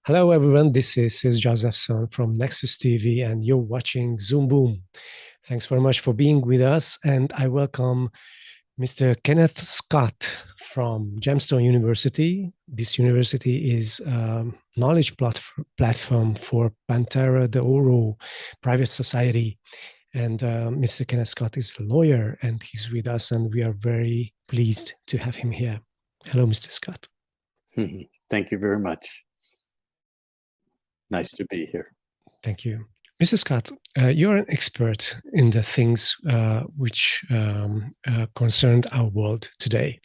Hello, everyone. This is Josephson from Nexus TV, and you're watching Zoom Boom. Thanks very much for being with us, and I welcome Mr. Kenneth Scott from Gemstone University. This university is a knowledge platform for Pantera de Oro private society. And Mr. Kenneth Scott is a lawyer, and he's with us, and we are very pleased to have him here. Hello, Mr. Scott. Thank you very much. Nice to be here. Thank you. Mr. Scott, you're an expert in the things which concerned our world today,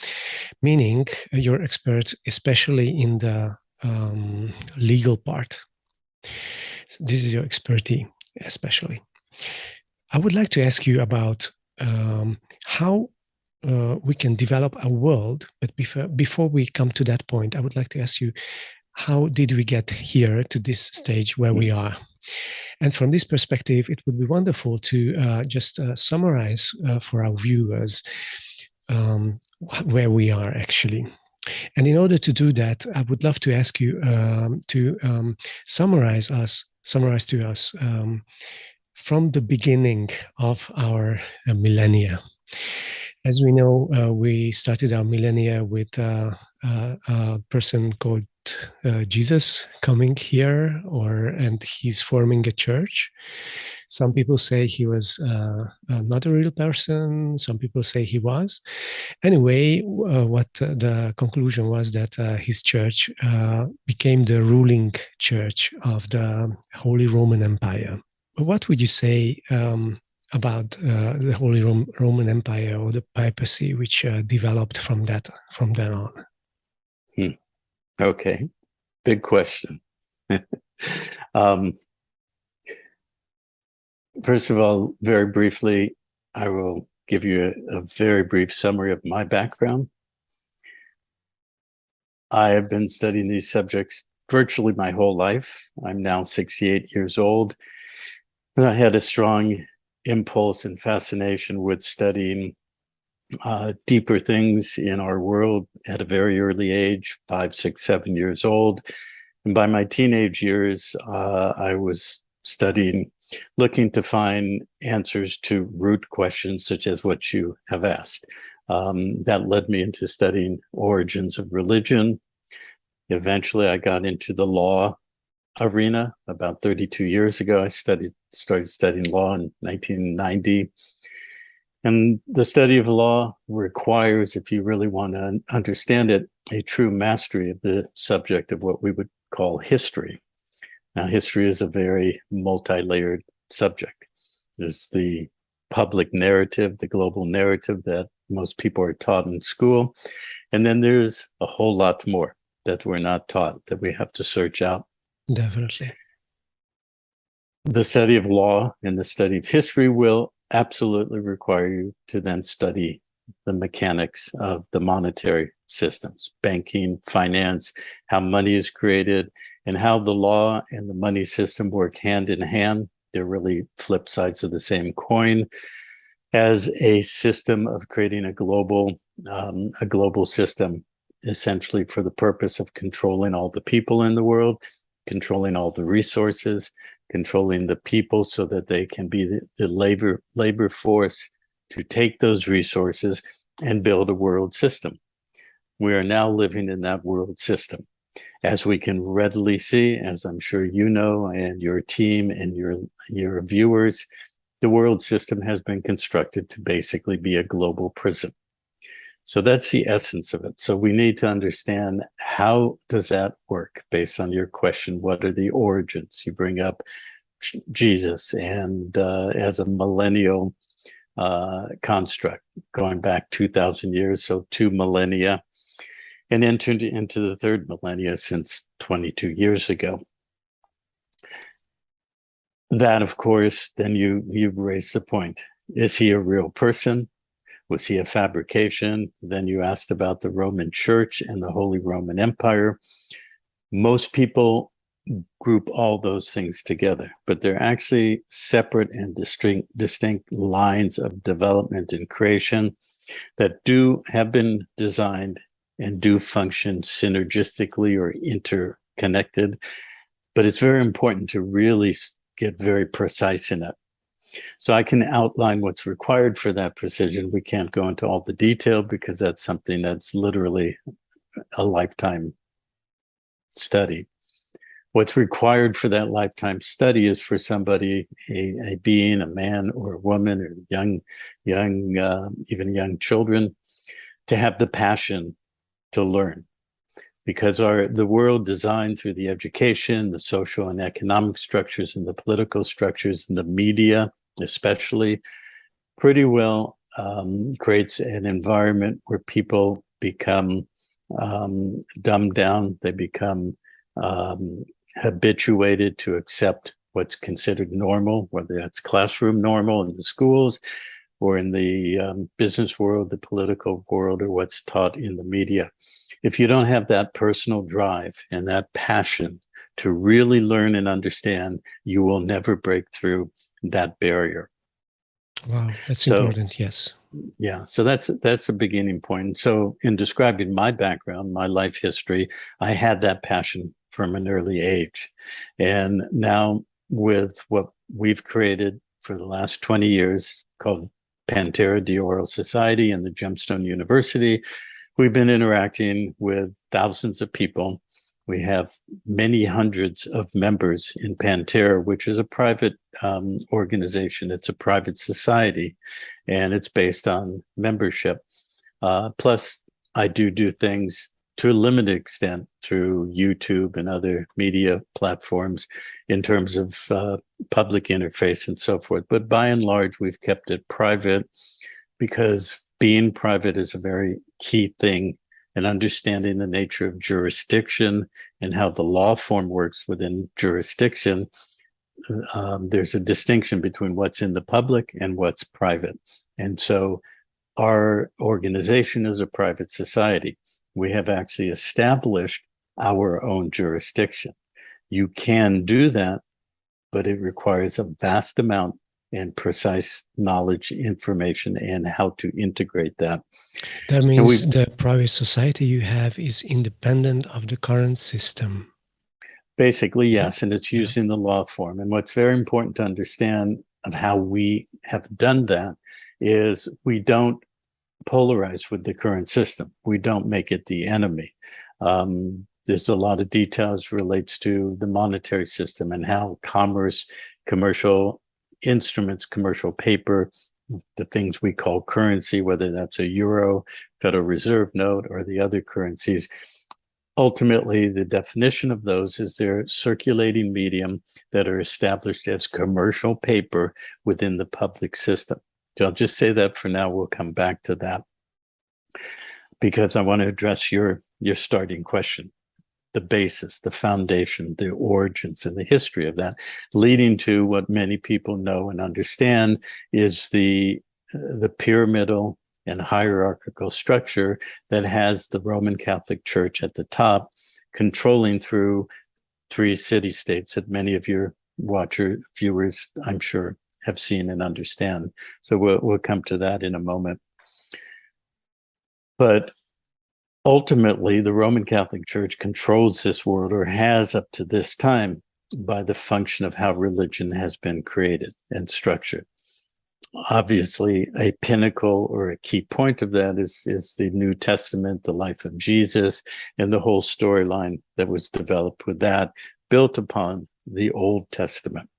meaning you're expert especially in the legal part. So this is your expertise, especially. I would like to ask you about how we can develop a world, but before we come to that point, I would like to ask you, how did we get here to this stage where we are? And from this perspective, it would be wonderful to just summarize for our viewers where we are actually. And in order to do that, I would love to ask you to summarize to us from the beginning of our millennia. As we know, we started our millennia with a person called Jesus coming here, and he's forming a church. Some people say he was not a real person. Some people say he was. Anyway, what the conclusion was that his church became the ruling church of the Holy Roman Empire. What would you say about the Holy Roman Empire or the papacy, which developed from then on? Okay, big question. First of all, very briefly, I will give you a very brief summary of my background. I have been studying these subjects virtually my whole life. I'm now 68 years old, and I had a strong impulse and fascination with studying deeper things in our world at a very early age, 5, 6, 7 years old. And by my teenage years, I was studying, looking to find answers to root questions such as what you have asked. That led me into studying origins of religion. Eventually, I got into the law arena. About 32 years ago, I started studying law in 1990. And the study of law requires, if you really want to understand it, a true mastery of the subject of what we would call history. Now, history is a very multi-layered subject. There's the public narrative, the global narrative that most people are taught in school. And then there's a whole lot more that we're not taught, that we have to search out. Definitely. The study of law and the study of history will absolutely require you to then study the mechanics of the monetary systems, banking, finance, how money is created, and how the law and the money system work hand in hand. They're really flip sides of the same coin, as a system of creating a global system, essentially for the purpose of controlling all the people in the world, controlling all the resources, controlling the people so that they can be the labor force to take those resources and build a world system. We are now living in that world system. As we can readily see, as I'm sure you know, and your team and your viewers, the world system has been constructed to basically be a global prison. So that's the essence of it. So we need to understand, how does that work? Based on your question, what are the origins? You bring up Jesus, and as a millennial construct, going back 2,000 years, so 2 millennia, and entered into the 3rd millennia since 22 years ago. That, of course, then you raise the point. Is he a real person? Was he a fabrication? Then you asked about the Roman Church and the Holy Roman Empire. Most people group all those things together, but they're actually separate and distinct lines of development and creation that have been designed and do function synergistically or interconnected but it's very important to really get very precise in it. So I can outline what's required for that precision. We can't go into all the detail because that's something that's literally a lifetime study. What's required for that lifetime study is for somebody, a being, a man or a woman, or even young children, to have the passion to learn. Because the world designed through the education, the social and economic structures, and the political structures, and the media especially, pretty well creates an environment where people become dumbed down. They become habituated to accept what's considered normal, whether that's classroom normal in the schools or in the business world, the political world, or what's taught in the media. If you don't have that personal drive and that passion to really learn and understand, you will never break through that barrier. Wow, that's important, yes. Yeah, so that's a beginning point. So in describing my background, my life history, I had that passion from an early age. And now with what we've created for the last 20 years called Pantera, the Oral Society, and the Gemstone University, we've been interacting with thousands of people. We have many hundreds of members in Pantera, which is a private organization. It's a private society, and it's based on membership. Plus, I do things to a limited extent through YouTube and other media platforms in terms of public interface and so forth. But by and large, we've kept it private because being private is a very key thing, and understanding the nature of jurisdiction and how the law form works within jurisdiction. There's a distinction between what's in the public and what's private. And so our organization is a private society. We have actually established our own jurisdiction. You can do that, but it requires a vast amount and precise knowledge, information, and how to integrate that. That means the private society you have is independent of the current system. Basically, yes, and it's used in the law form. And what's very important to understand of how we have done that is we don't polarize with the current system. We don't make it the enemy. There's a lot of details relates to the monetary system and how commerce, commercial instruments, commercial paper, the things we call currency, whether that's a euro, Federal Reserve note, or the other currencies. Ultimately, the definition of those is their circulating medium that are established as commercial paper within the public system. So I'll just say that for now. We'll come back to that because I want to address your starting question, the basis, the foundation, the origins, and the history of that, leading to what many people know and understand is the pyramidal and hierarchical structure that has the Roman Catholic Church at the top, controlling through 3 city-states that many of your viewers, I'm sure, have seen and understand. So we'll come to that in a moment. But ultimately, the Roman Catholic Church controls this world, or has up to this time, by the function of how religion has been created and structured. Obviously, a pinnacle or a key point of that is the New Testament, the life of Jesus, and the whole storyline that was developed with that, built upon the Old Testament.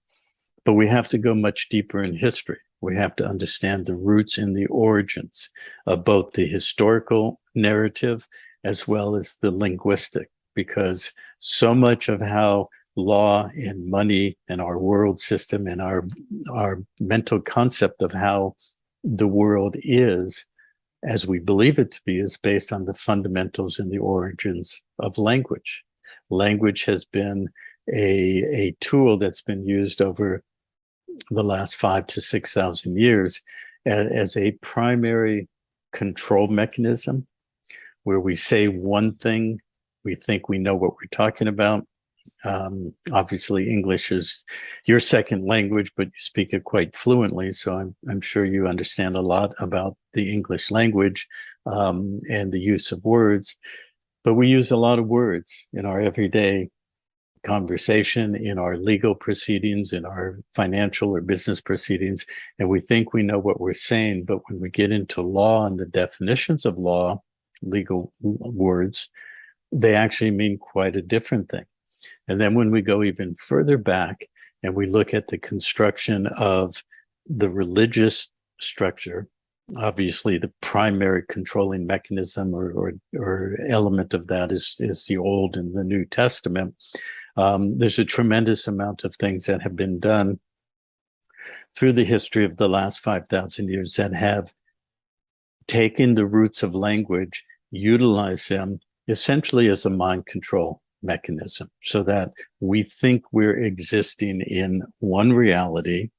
But we have to go much deeper in history. We have to understand the roots and the origins of both the historical narrative as well as the linguistic, because so much of how law and money and our world system and our mental concept of how the world is, as we believe it to be, is based on the fundamentals and the origins of language. Language has been a tool that's been used over the last 5,000 to 6,000 years as a primary control mechanism, where we say one thing, we think we know what we're talking about. Obviously, English is your second language, but you speak it quite fluently. So I'm sure you understand a lot about the English language and the use of words. But we use a lot of words in our everyday conversation, in our legal proceedings, in our financial or business proceedings, and we think we know what we're saying, but when we get into law and the definitions of law, legal words, they actually mean quite a different thing. And then when we go even further back and we look at the construction of the religious structure, obviously the primary controlling mechanism or element of that is the Old and the New Testament. There's a tremendous amount of things that have been done through the history of the last 5,000 years that have taken the roots of language, utilized them essentially as a mind control mechanism, so that we think we're existing in one reality,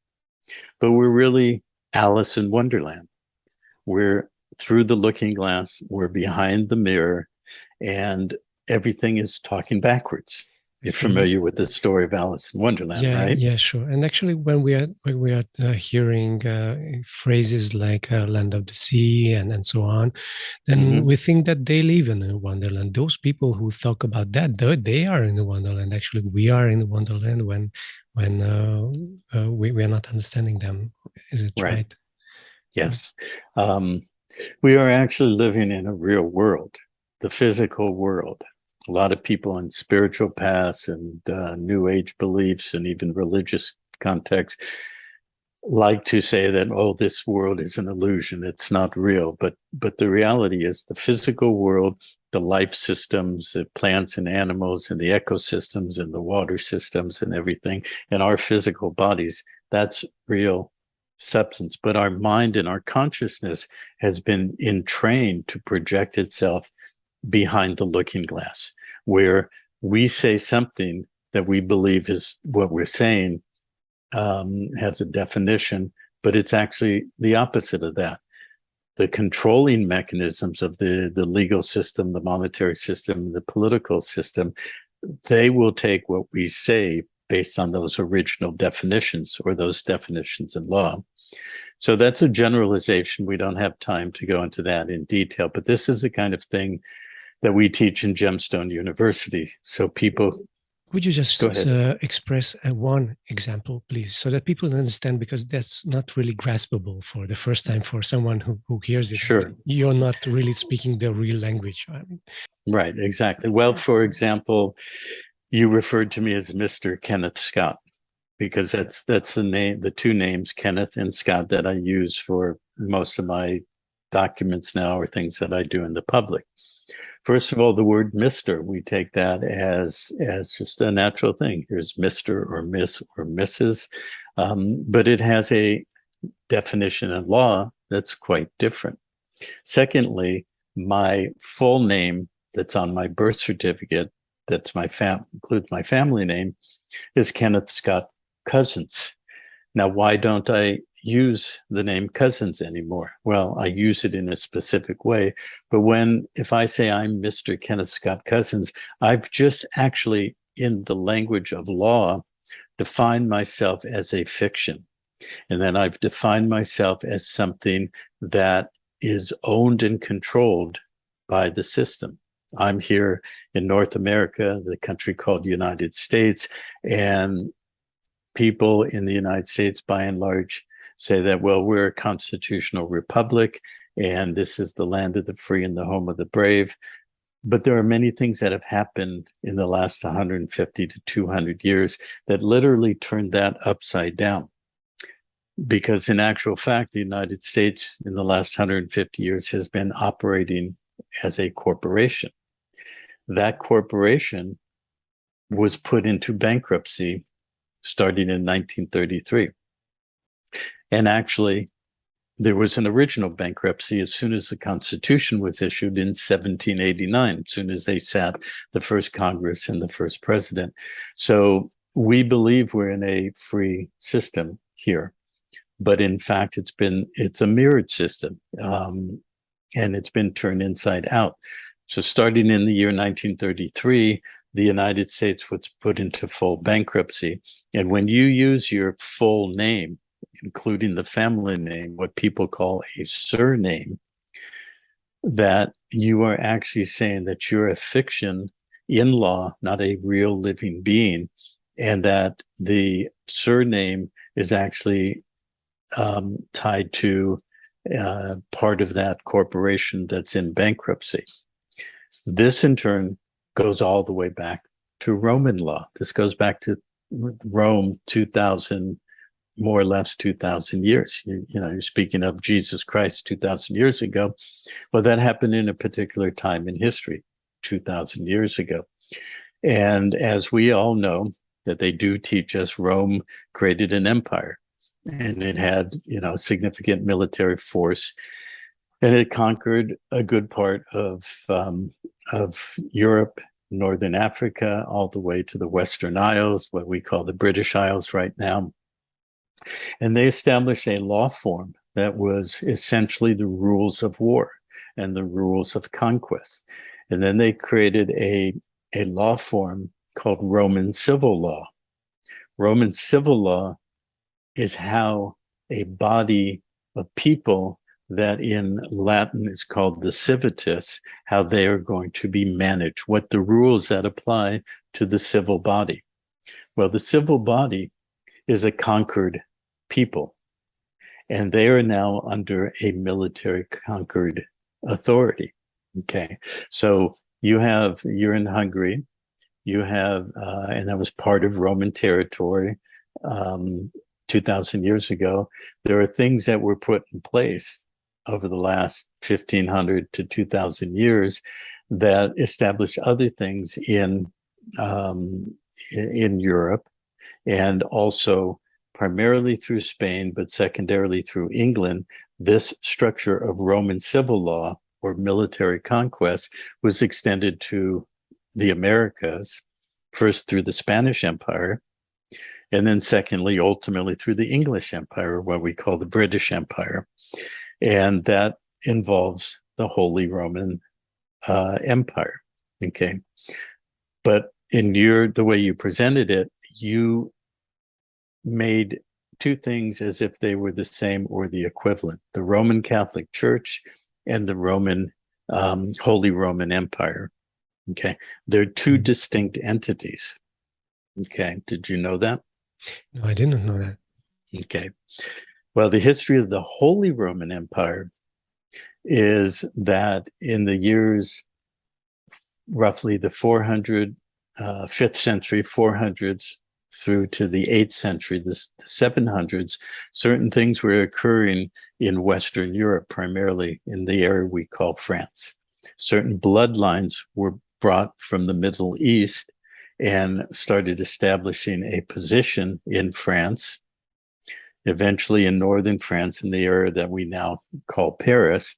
but we're really Alice in Wonderland. We're through the looking glass, we're behind the mirror, and everything is talking backwards. You're familiar with the story of Alice in Wonderland, right? Yeah, sure. And actually, when we are hearing phrases like "land of the sea" and so on, then we think that they live in a wonderland. Those people who talk about that, they are in the wonderland. Actually, we are in the wonderland when we are not understanding them. Is it right? Yes. We are actually living in a real world, the physical world. A lot of people in spiritual paths and New Age beliefs and even religious contexts like to say that, oh, this world is an illusion. It's not real. But the reality is the physical world, the life systems, the plants and animals and the ecosystems and the water systems and everything, and our physical bodies, that's real substance. But our mind and our consciousness has been entrained to project itself behind the looking glass, where we say something that we believe is what we're saying, has a definition, but it's actually the opposite of that. The controlling mechanisms of the legal system, the monetary system, the political system, they will take what we say based on those original definitions or those definitions in law. So that's a generalization. We don't have time to go into that in detail, but this is the kind of thing that we teach in Gemstone University. So people... Would you just express one example, please, so that people understand, because that's not really graspable for the first time for someone who hears it. Sure. You're not really speaking the real language. I mean. Right, exactly. Well, for example, you referred to me as Mr. Kenneth Scott, because that's the name, the two names, Kenneth and Scott, that I use for most of my documents now or things that I do in the public. First of all, the word Mr., we take that as just a natural thing. Here's Mr. or Miss or Mrs., but it has a definition in law that's quite different. Secondly, my full name that's on my birth certificate, that's includes my family name, is Kenneth Scott Cousins. Now, why don't I use the name Cousins anymore? Well, I use it in a specific way, but if I say I'm Mr. Kenneth Scott Cousins, I've just actually, in the language of law, defined myself as a fiction. And then I've defined myself as something that is owned and controlled by the system. I'm here in North America, the country called United States, and people in the United States, by and large, say that, well, we're a constitutional republic, and this is the land of the free and the home of the brave. But there are many things that have happened in the last 150 to 200 years that literally turned that upside down. Because in actual fact, the United States in the last 150 years has been operating as a corporation. That corporation was put into bankruptcy starting in 1933. And actually, there was an original bankruptcy as soon as the Constitution was issued in 1789, as soon as they sat the first Congress and the first president. So we believe we're in a free system here. But in fact, it's a mirrored system, and it's been turned inside out. So starting in the year 1933, the United States was put into full bankruptcy. And when you use your full name, including the family name, what people call a surname, that you are actually saying that you're a fiction in law, not a real living being, and that the surname is actually tied to part of that corporation that's in bankruptcy. This in turn goes all the way back to Roman law. This goes back to Rome 2000, more or less 2000 years. You're speaking of Jesus Christ 2000 years ago. Well, that happened in a particular time in history, 2000 years ago. And as we all know, that they do teach us, Rome created an empire, and it had, significant military force, and it conquered a good part of Europe, Northern Africa, all the way to the Western Isles, what we call the British Isles right now. And they established a law form that was essentially the rules of war and the rules of conquest. And then they created a law form called Roman civil law. Roman civil law is how a body of people that in Latin is called the civitas, how they are going to be managed, what the rules that apply to the civil body. Well, the civil body is a conquered people, and they are now under a military conquered authority. Okay, so you're in Hungary, you have, and that was part of Roman territory 2,000 years ago. There are things that were put in place over the last 1,500 to 2,000 years that established other things in Europe, and also primarily through Spain, but secondarily through England. This structure of Roman civil law or military conquest was extended to the Americas, first through the Spanish Empire, and then secondly, ultimately through the English Empire, what we call the British Empire. And that involves the Holy Roman Empire. Okay. But in the way you presented it, you made two things as if they were the same or the equivalent: the Roman Catholic Church and the Roman Holy Roman Empire. Okay. They're two distinct entities. Okay. Did you know that? No, I didn't know that. Okay. Well, the history of the Holy Roman Empire is that in the years, roughly the 5th century, 400s, through to the 8th century, the 700s, certain things were occurring in Western Europe, primarily in the area we call France. Certain bloodlines were brought from the Middle East and started establishing a position in France, eventually in northern France, in the area that we now call Paris.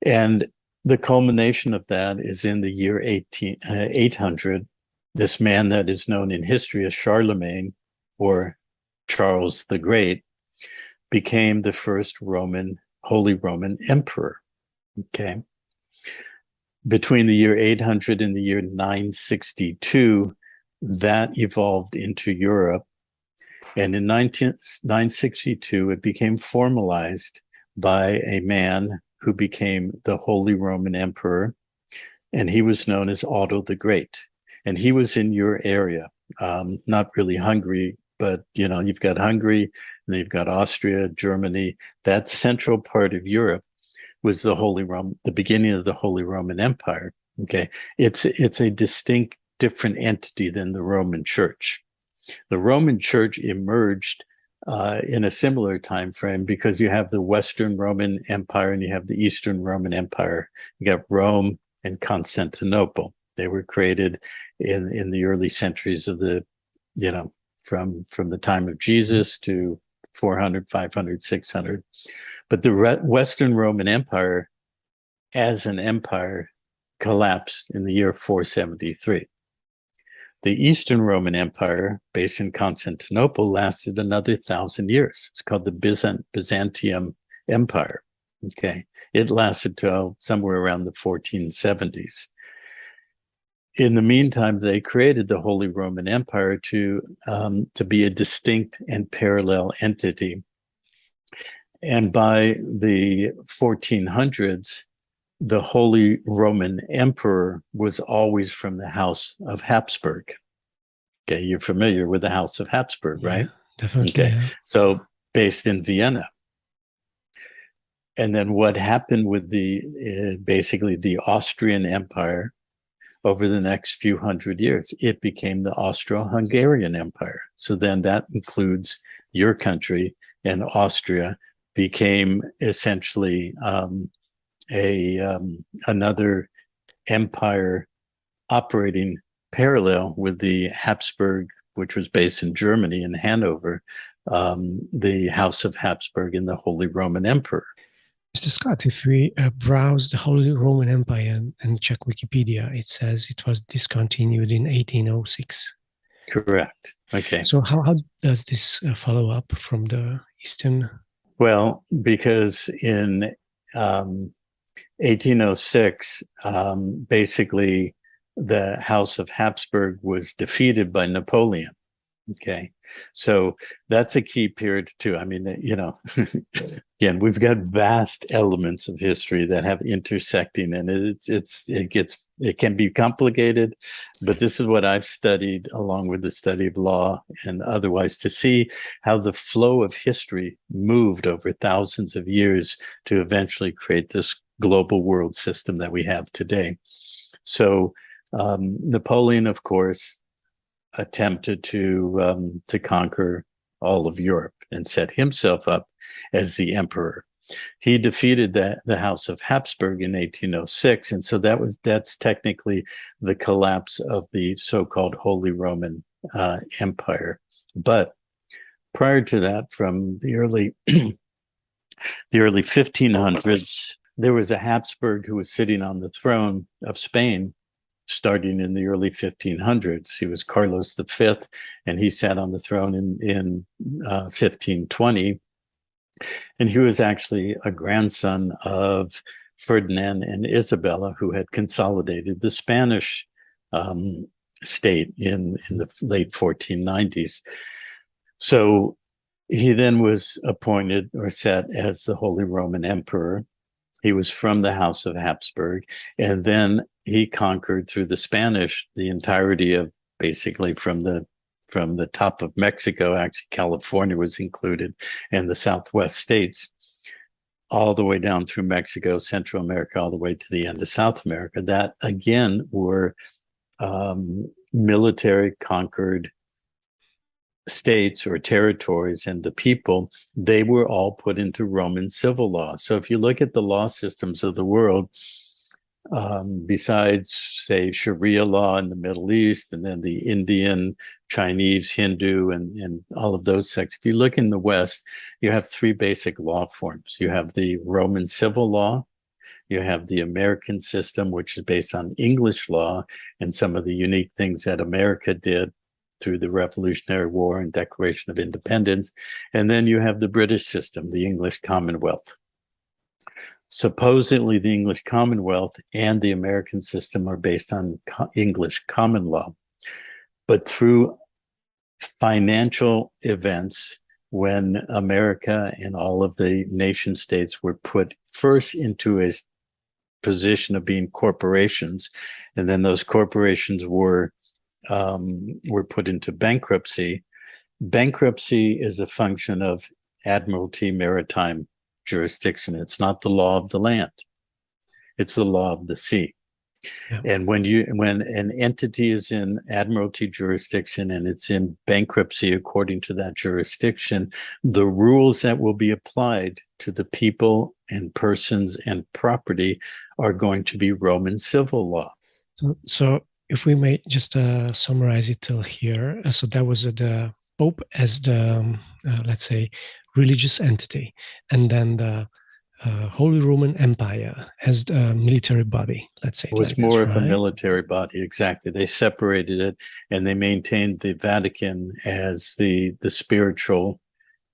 And the culmination of that is in the year 800. This man that is known in history as Charlemagne, or Charles the Great, became the first Holy Roman Emperor. Okay. Between the year 800 and the year 962, that evolved into Europe. And in 962, it became formalized by a man who became the Holy Roman Emperor, and he was known as Otto the Great. And he was in your area, not really Hungary, but you've got Hungary, and then you've got Austria, Germany. That central part of Europe was the beginning of the Holy Roman Empire. Okay, it's a distinct, different entity than the Roman Church. The Roman Church emerged in a similar time frame because you have the Western Roman Empire and you have the Eastern Roman Empire. You got Rome and Constantinople. They were created in the early centuries of from the time of Jesus to 400, 500, 600. But the Western Roman Empire as an empire collapsed in the year 473. The Eastern Roman Empire, based in Constantinople, lasted another 1,000 years. It's called the Byzantium Empire. Okay, it lasted till somewhere around the 1470s. In the meantime, they created the Holy Roman Empire to be a distinct and parallel entity. And by the 1400s, the Holy Roman Emperor was always from the House of Habsburg. Okay, you're familiar with the House of Habsburg, Yeah, right? definitely. Okay, Yeah. so based in Vienna. And then what happened with the basically the Austrian Empire over the next few hundred years? It became the Austro-Hungarian Empire. So then that includes your country, and Austria became essentially another empire operating parallel with the Habsburg, which was based in Germany in Hanover, the House of Habsburg and the Holy Roman Emperor. Mr. Scott, if we browse the Holy Roman Empire and check Wikipedia, it says it was discontinued in 1806. Correct. Okay. So how does this follow up from the Eastern? Well, because in 1806, basically the House of Habsburg was defeated by Napoleon. Okay, so that's a key period too. I mean, again, we've got vast elements of history that have intersecting, and it can be complicated, but this is what I've studied along with the study of law and otherwise to see how the flow of history moved over thousands of years to eventually create this global world system that we have today. So Napoleon, of course, attempted to conquer all of Europe and set himself up as the emperor. He defeated the House of Habsburg in 1806, and so that's technically the collapse of the so-called Holy Roman Empire. But prior to that, from the early 1500s, there was a Habsburg who was sitting on the throne of Spain starting in the early 1500s. He was Carlos V, and he sat on the throne in 1520. And he was actually a grandson of Ferdinand and Isabella, who had consolidated the Spanish state in the late 1490s. So he then was appointed or set as the Holy Roman Emperor. He was from the House of Habsburg, and then he conquered through the Spanish the entirety of basically from the top of Mexico. Actually, California was included, and the Southwest states, all the way down through Mexico, Central America, all the way to the end of South America. That again were military conquered states or territories, and the people, they were all put into Roman civil law. So if you look at the law systems of the world, besides, say, Sharia law in the Middle East, and then the Indian, Chinese, Hindu, and all of those sects, if you look in the West, you have three basic law forms. You have the Roman civil law, you have the American system, which is based on English law and some of the unique things that America did through the Revolutionary War and Declaration of Independence. And then you have the British system, the English Commonwealth. Supposedly the English Commonwealth and the American system are based on English common law. But through financial events, when America and all of the nation states were put first into a position of being corporations, and then those corporations were put into bankruptcy. Bankruptcy is a function of admiralty maritime jurisdiction. It's not the law of the land. It's the law of the sea. Yeah. And when an entity is in admiralty jurisdiction and it's in bankruptcy according to that jurisdiction, the rules that will be applied to the people and persons and property are going to be Roman civil law. So if we may just summarize it till here, so that was the Pope as the, let's say, religious entity, and then the Holy Roman Empire as the military body, let's say. It was more of a military body, exactly. They separated it, and they maintained the Vatican as the spiritual,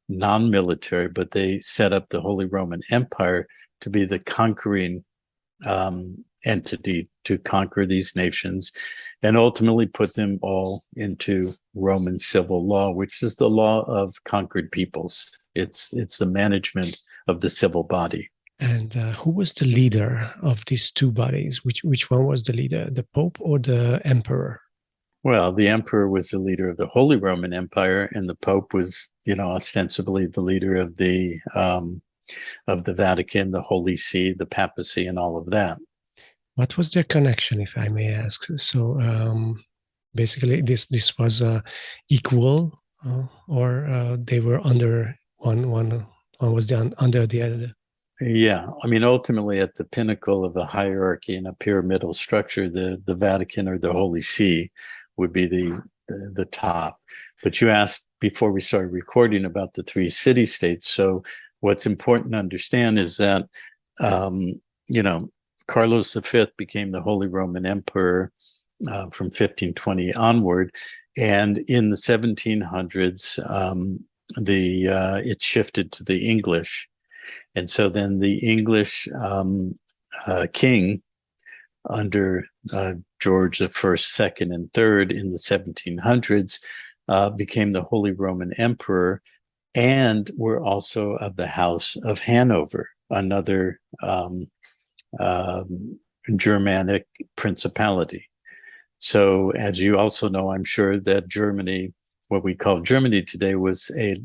non-military, but they set up the Holy Roman Empire to be the conquering entity to conquer these nations and ultimately put them all into Roman civil law, which is the law of conquered peoples. It's the management of the civil body. And who was the leader of these two bodies? Which one was the leader, the Pope or the Emperor? Well, the emperor was the leader of the Holy Roman Empire, and the Pope was, ostensibly the leader of the Vatican, the Holy See, the papacy, and all of that. What was their connection, if I may ask? So basically, this was equal, or they were under one was under the other. Yeah, I mean, ultimately, at the pinnacle of a hierarchy in a pyramidal structure, the Vatican or the Holy See would be the top. But you asked before we started recording about the three city-states. So what's important to understand is that, Carlos V became the Holy Roman Emperor from 1520 onward, and in the 1700s, it shifted to the English. And so then the English king under George I, II, and III in the 1700s became the Holy Roman Emperor, and were also of the House of Hanover, another Germanic principality. So as you also know, I'm sure that Germany, what we call Germany today, was a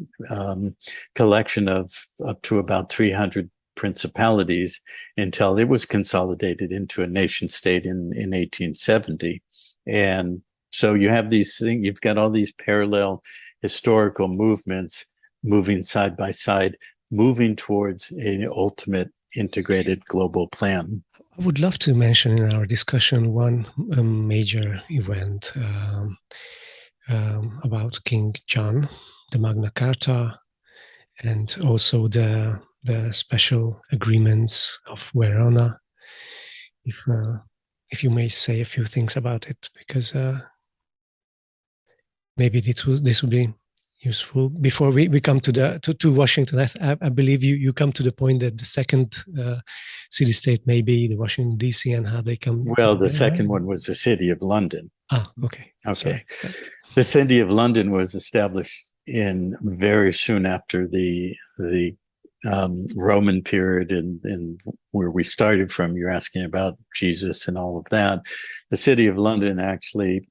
collection of up to about 300 principalities until it was consolidated into a nation state in 1870. And so you have these things, you've got all these parallel historical movements moving side by side, moving towards an ultimate integrated global plan. I would love to mention in our discussion one major event about King John, the Magna Carta, and also the special agreements of Verona. If you may say a few things about it, because maybe this would be useful before we come to Washington. I believe you come to the point that the second city-state may be the Washington D.C. and how they come. Well, the second one was the city of London. Okay. Okay. Sorry. The city of London was established in very soon after the Roman period, and where we started from. You're asking about Jesus and all of that. The city of London actually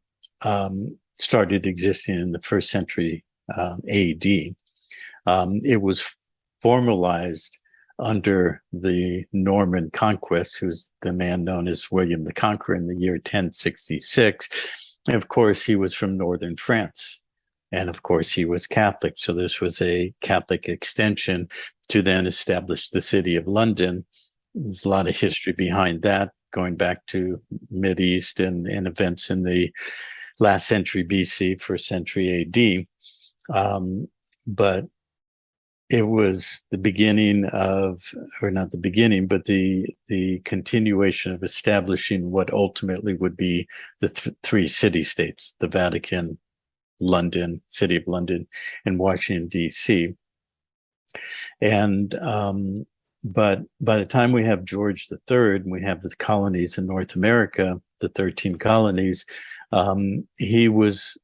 started existing in the first century AD. It was formalized under the Norman conquest, who's the man known as William the Conqueror in the year 1066. And of course, he was from northern France. And of course, he was Catholic. So this was a Catholic extension to then establish the city of London. There's a lot of history behind that, going back to Mideast and events in the last century BC, first century AD. But it was the beginning of, or not the beginning, but the continuation of establishing what ultimately would be the three city-states: the Vatican, London, City of London, and Washington, D.C. And but by the time we have George III and we have the colonies in North America, the 13 colonies, he was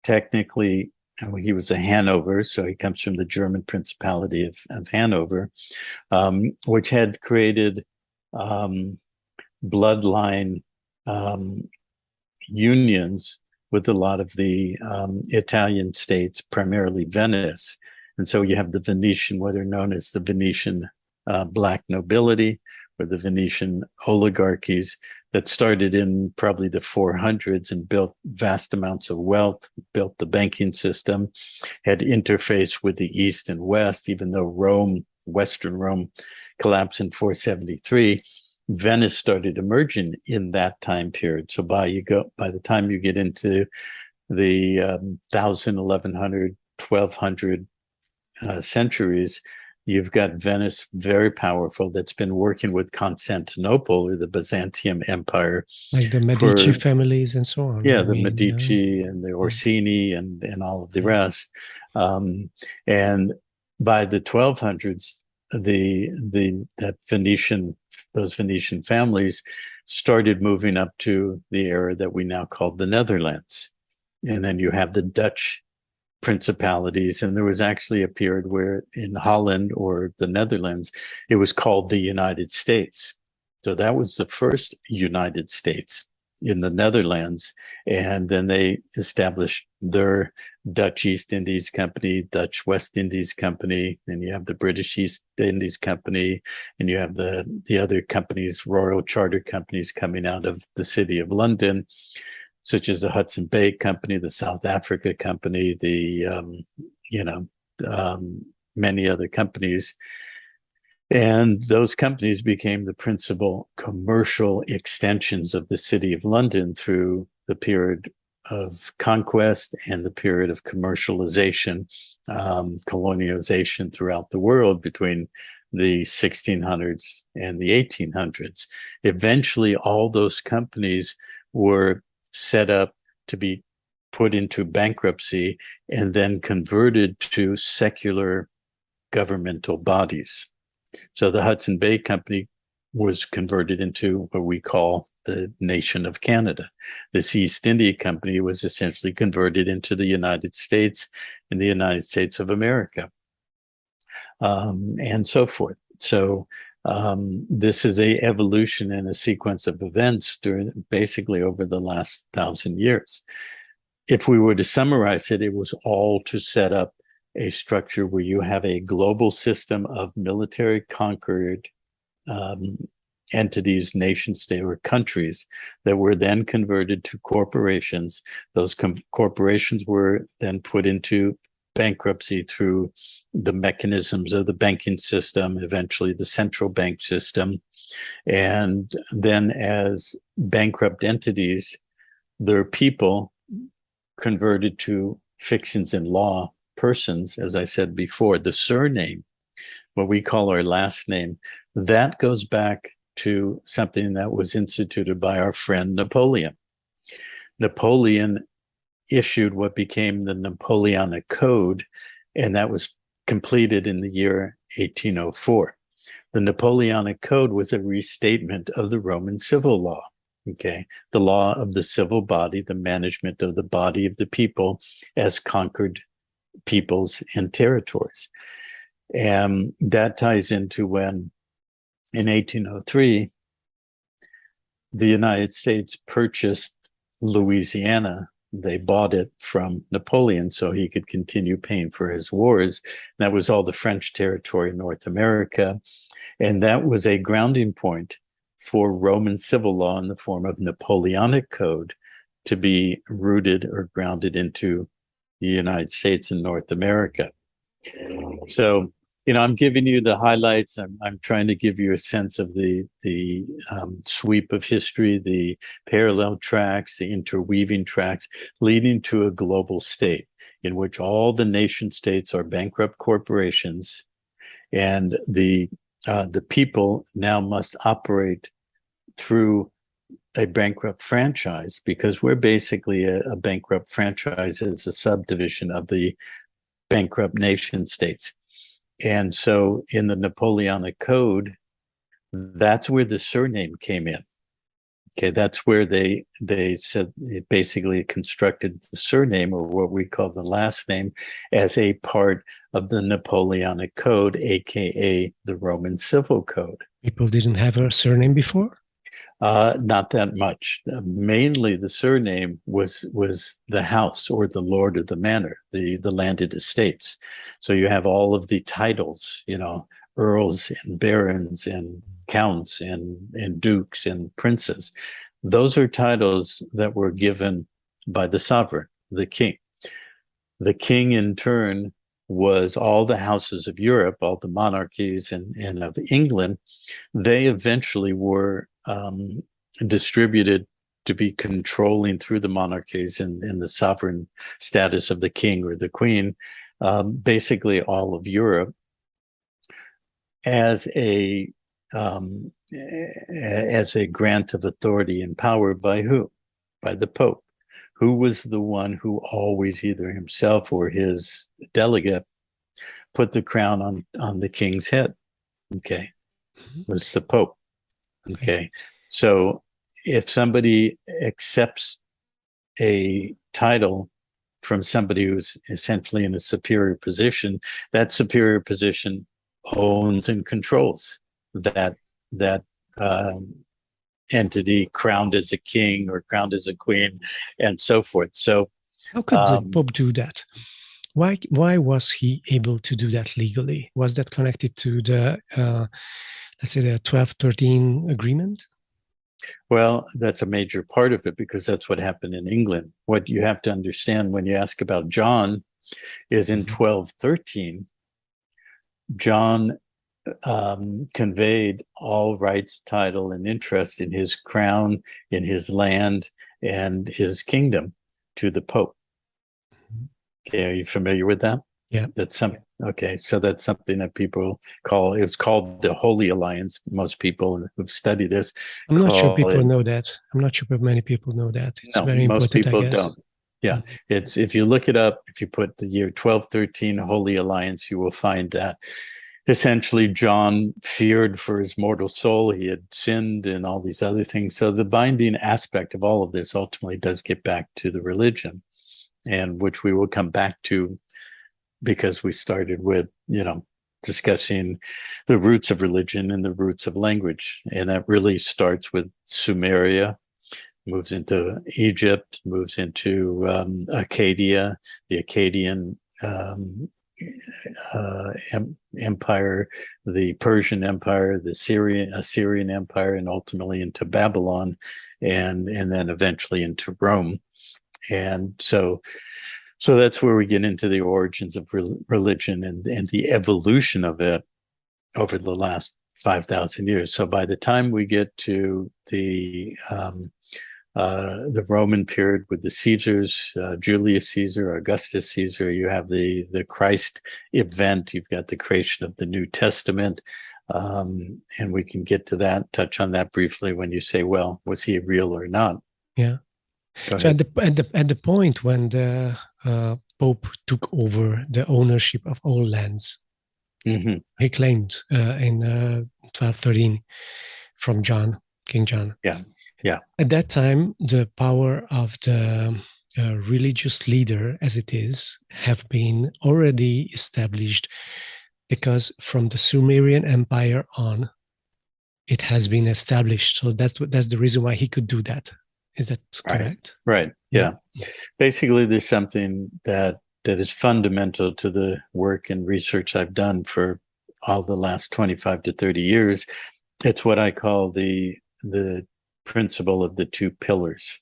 technically, he was a Hanover, so he comes from the German Principality of Hanover, which had created bloodline unions with a lot of the Italian states, primarily Venice. And so you have the Venetian, what are known as the Venetian Black nobility, or the Venetian oligarchies, that started in probably the 400s and built vast amounts of wealth, built the banking system, had interface with the East and West. Even though Rome, Western Rome, collapsed in 473, Venice started emerging in that time period. So by the time you get into the 1000, 1100, 1200 centuries, you've got Venice, very powerful, that's been working with Constantinople, or the Byzantium Empire. Like the Medici families and so on. Yeah, the Medici and the Orsini and all of the rest. And by the 1200s, those Venetian families started moving up to the era that we now call the Netherlands. And then you have the Dutch principalities. And there was actually a period where in Holland or the Netherlands, it was called the United States. So that was the first United States in the Netherlands. And then they established their Dutch East Indies Company, Dutch West Indies Company, and you have the British East Indies Company, and you have the other companies, Royal Charter companies coming out of the city of London, such as the Hudson Bay Company, the South Africa Company, many other companies. And those companies became the principal commercial extensions of the city of London through the period of conquest and the period of commercialization, colonialization throughout the world between the 1600s and the 1800s. Eventually, all those companies were set up to be put into bankruptcy and then converted to secular governmental bodies. So the Hudson Bay Company was converted into what we call the nation of Canada. This East India Company was essentially converted into the United States and the United States of America, and so forth. So this is a evolution and a sequence of events during basically over the last 1,000 years. If we were to summarize it, it was all to set up a structure where you have a global system of military conquered entities, nation state, or countries that were then converted to corporations. Those corporations were then put into bankruptcy through the mechanisms of the banking system, eventually the central bank system. And then as bankrupt entities, their people converted to fictions in law persons, as I said before, the surname, what we call our last name, that goes back to something that was instituted by our friend Napoleon. Napoleon issued what became the Napoleonic Code, and that was completed in the year 1804. The Napoleonic Code was a restatement of the Roman civil law, okay? The law of the civil body, the management of the body of the people as conquered peoples and territories. And that ties into when, in 1803, the United States purchased Louisiana. They bought it from Napoleon so he could continue paying for his wars. That was all the French territory in North America. And that was a grounding point for Roman civil law in the form of Napoleonic Code to be rooted or grounded into the United States and North America. So, I'm giving you the highlights. I'm trying to give you a sense of the sweep of history, the parallel tracks, the interweaving tracks, leading to a global state in which all the nation states are bankrupt corporations, and the people now must operate through a bankrupt franchise, because we're basically a bankrupt franchise as a subdivision of the bankrupt nation states. And so in the Napoleonic Code, that's where the surname came in. Okay, that's where they said it basically constructed the surname, or what we call the last name, as a part of the Napoleonic Code, aka the Roman Civil Code. People didn't have a surname before? Not that much. Mainly the surname was the house or the lord of the manor, the landed estates. So you have all of the titles, earls and barons and counts and dukes and princes. Those are titles that were given by the sovereign, the king. The king in turn was all the houses of Europe, all the monarchies and of England. They eventually were distributed to be controlling through the monarchies and the sovereign status of the king or the queen, basically all of Europe, as a grant of authority and power by who? By the Pope, who was the one who always, either himself or his delegate, put the crown on the king's head. Okay, was the Pope. Okay, so if somebody accepts a title from somebody who's essentially in a superior position. That superior position owns and controls that entity, crowned as a king or crowned as a queen, and so forth. So, how could the Pope do that? Why was he able to do that legally? Was that connected to the, let's say, the 1213 agreement? Well, that's a major part of it, because that's what happened in England. What you have to understand when you ask about John is in 1213, John conveyed all rights, title, and interest in his crown, in his land, and his kingdom to the Pope. Okay, are you familiar with that? Yeah. Okay, so that's something that people call, it's called the Holy Alliance. Most people who've studied this, I'm not sure people know that. I'm not sure many people know that. It's very important, most people I guess. don't. Yeah, it's, if you look it up, if you put the year 1213 Holy Alliance, you will find that essentially John feared for his mortal soul. He had sinned and all these other things. So the binding aspect of all of this ultimately does get back to the religion, and which we will come back to, because we started with, discussing the roots of religion and the roots of language. And that really starts with Sumeria, moves into Egypt, moves into Acadia, the Akkadian empire, the Persian empire, the Assyrian empire, and ultimately into Babylon, and then eventually into Rome. And so that's where we get into the origins of religion and the evolution of it over the last 5,000 years. So by the time we get to the Roman period with the Caesars, Julius Caesar, Augustus Caesar, you have the Christ event, you've got the creation of the New Testament, and we can get to that, touch on that briefly when you say, well, was he real or not? Yeah. So at the point when the Pope took over the ownership of all lands, he claimed in 1213 from King John. Yeah. At that time, the power of the religious leader, as it is, have been already established, because from the Sumerian Empire on, it has been established. So that's the reason why he could do that. Is that correct? Right. Yeah. Basically, there's something that is fundamental to the work and research I've done for all the last 25 to 30 years. It's what I call the principle of the two pillars.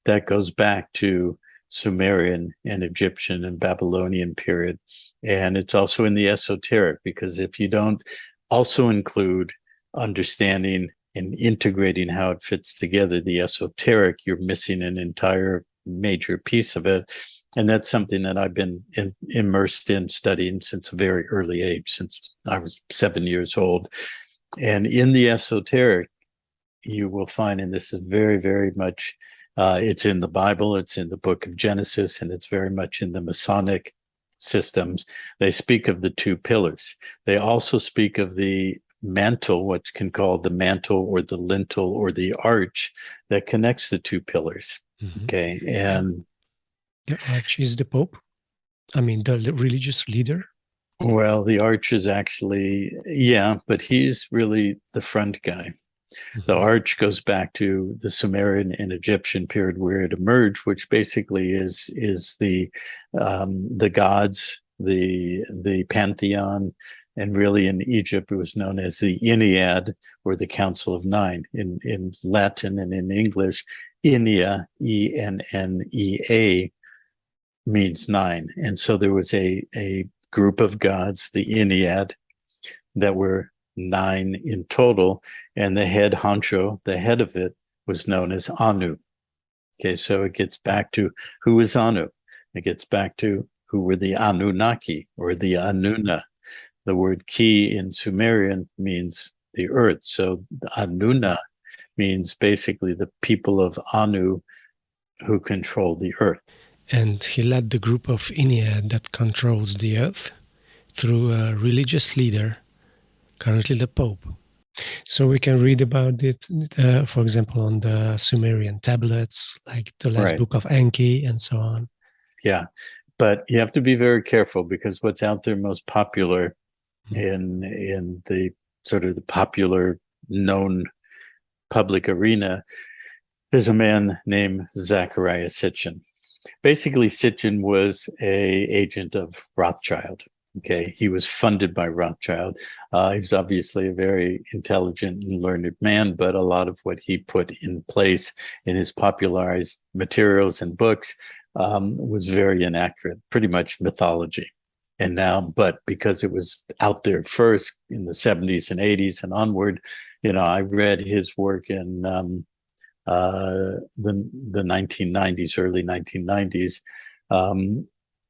That goes back to Sumerian and Egyptian and Babylonian period. And it's also in the esoteric, because if you don't also include understanding and integrating how it fits together, the esoteric, you're missing an entire major piece of it. And that's something that I've been immersed in studying since a very early age, since I was 7 years old. And in the esoteric, you will find, and this is very, very much, it's in the Bible, it's in the book of Genesis, and it's very much in the Masonic systems. They speak of the two pillars. They also speak of the mantle, what's called the mantle or the lintel or the arch that connects the two pillars. Okay. And the arch is the Pope? I mean, the religious leader? Well, the arch is actually, but he's really the front guy. The arch goes back to the Sumerian and Egyptian period where it emerged, which basically is the gods, the pantheon, and really in Egypt it was known as the Ennead, or the Council of Nine. In Latin and in English, Ennea, Ennea, means nine, and so there was a group of gods, the Ennead, that were 9 in total, and the head honcho, the head of it, was known as Anu. Okay, so it gets back to who is Anu. It gets back to who were the Anunnaki or the Anunna. The word ki in Sumerian means the earth. So the Anunna means basically the people of Anu who control the earth. And he led the group of Ennead that controls the earth through a religious leader, currently the Pope. So we can read about it, for example, on the Sumerian tablets, like the last book of Enki and so on. Yeah. But you have to be very careful, because what's out there most popular in the sort of the popular known public arena is a man named Zachariah Sitchin. Basically, Sitchin was a agent of Rothschild. Okay, he was funded by Rothschild. He was obviously a very intelligent and learned man, but a lot of what he put in place in his popularized materials and books was very inaccurate, pretty much mythology. And now, but because it was out there first in the 70s and 80s and onward, I read his work in the 1990s, early 1990s.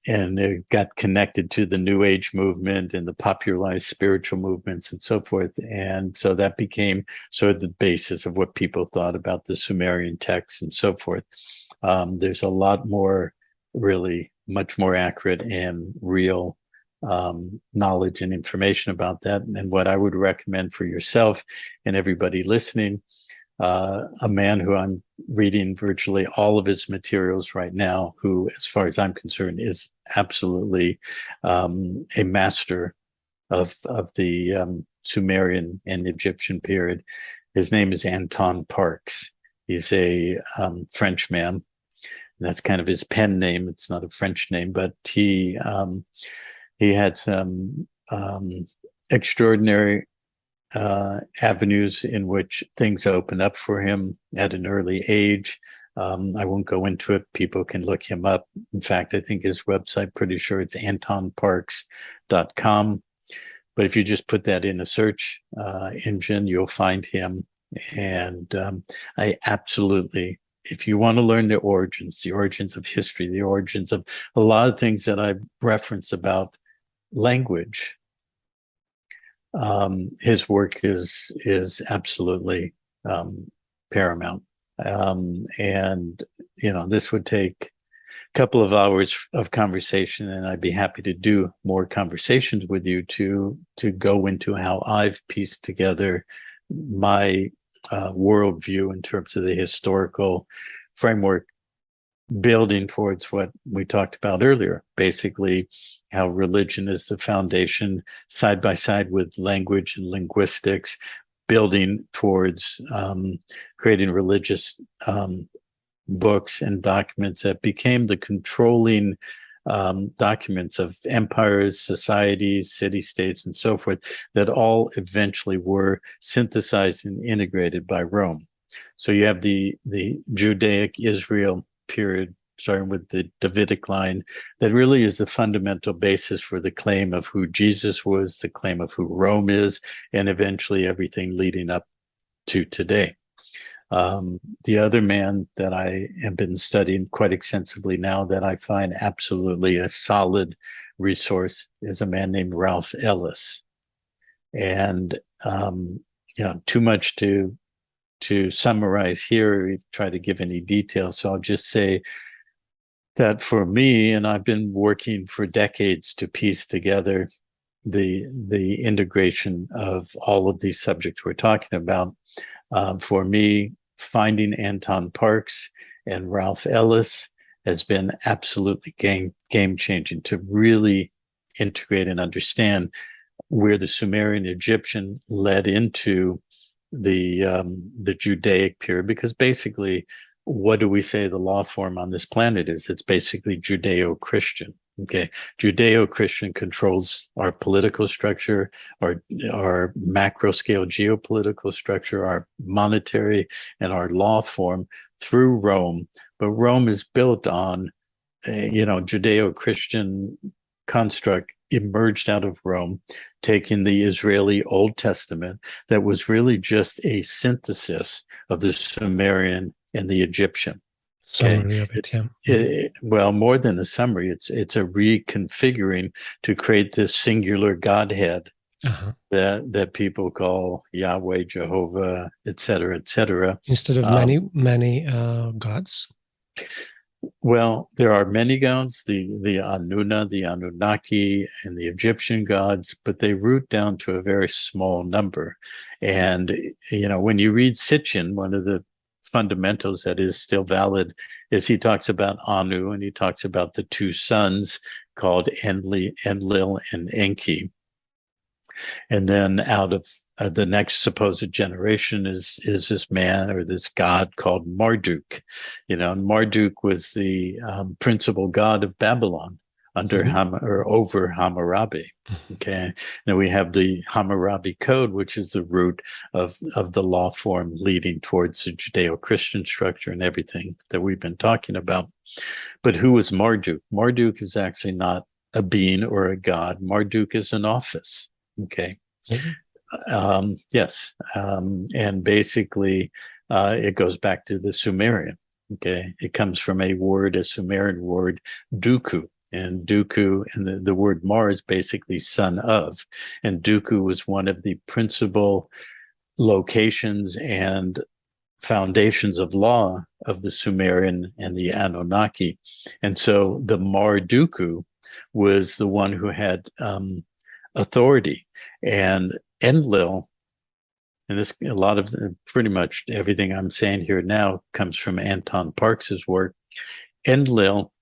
And it got connected to the New Age movement and the popularized spiritual movements and so forth. And so that became sort of the basis of what people thought about the Sumerian texts and so forth. There's a lot more, really much more accurate and real knowledge and information about that. And what I would recommend for yourself and everybody listening, a man who I'm reading virtually all of his materials right now, who, as far as I'm concerned, is absolutely a master of the Sumerian and Egyptian period. His name is Anton Parks. He's a Frenchman. That's kind of his pen name. It's not a French name, but he had some extraordinary avenues in which things opened up for him at an early age. I won't go into it. People can look him up. In fact, I think his website, pretty sure it's antonparks.com. But if you just put that in a search engine, you'll find him. And I absolutely, if you want to learn the origins of history, the origins of a lot of things that I reference about language, his work is absolutely paramount. And this would take a couple of hours of conversation, and I'd be happy to do more conversations with you to go into how I've pieced together my worldview in terms of the historical framework, building towards what we talked about earlier, basically how religion is the foundation, side by side with language and linguistics, building towards creating religious books and documents that became the controlling documents of empires, societies, city-states, and so forth, that all eventually were synthesized and integrated by Rome. So you have the Judaic Israel period, starting with the Davidic line, that really is the fundamental basis for the claim of who Jesus was, the claim of who Rome is, and eventually everything leading up to today. The other man that I have been studying quite extensively now, that I find absolutely a solid resource, is a man named Ralph Ellis. And too much to summarize here, or try to give any details. So I'll just say that for me, and I've been working for decades to piece together the integration of all of these subjects we're talking about. For me, finding Anton Parks and Ralph Ellis has been absolutely game changing to really integrate and understand where the Sumerian Egyptian led into the Judaic period, because basically, what do we say the law form on this planet is? It's basically Judeo-Christian. Okay, Judeo-Christian controls our political structure, our macro scale geopolitical structure, our monetary and our law form through Rome. But Rome is built on Judeo-Christian construct emerged out of Rome, taking the Israeli Old Testament that was really just a synthesis of the Sumerian and the Egyptian. Summary of it, yeah. Well, more than a summary, it's a reconfiguring to create this singular Godhead that people call Yahweh, Jehovah, etc., etc. Instead of many gods. Well, there are many gods, the Anuna, the Anunnaki, and the Egyptian gods, but they root down to a very small number. And, when you read Sitchin, one of the fundamentals that is still valid is he talks about Anu, and he talks about the two sons called Enlil and Enki. And then out of the next supposed generation is this man or this god called Marduk. And Marduk was the principal god of Babylon under or over Hammurabi. Okay. Now we have the Hammurabi Code, which is the root of the law form leading towards the Judeo-Christian structure and everything that we've been talking about. But who was Marduk? Marduk is actually not a being or a god. Marduk is an office. Okay. Yes. And basically, it goes back to the Sumerian. Okay. It comes from a Sumerian word, Duku. And Duku, and the word Mar is basically son of. And Duku was one of the principal locations and foundations of law of the Sumerian and the Anunnaki. And so the Marduku was the one who had authority. And Enlil, and this, a lot of pretty much everything I'm saying here now comes from Anton Parks's work. Enlil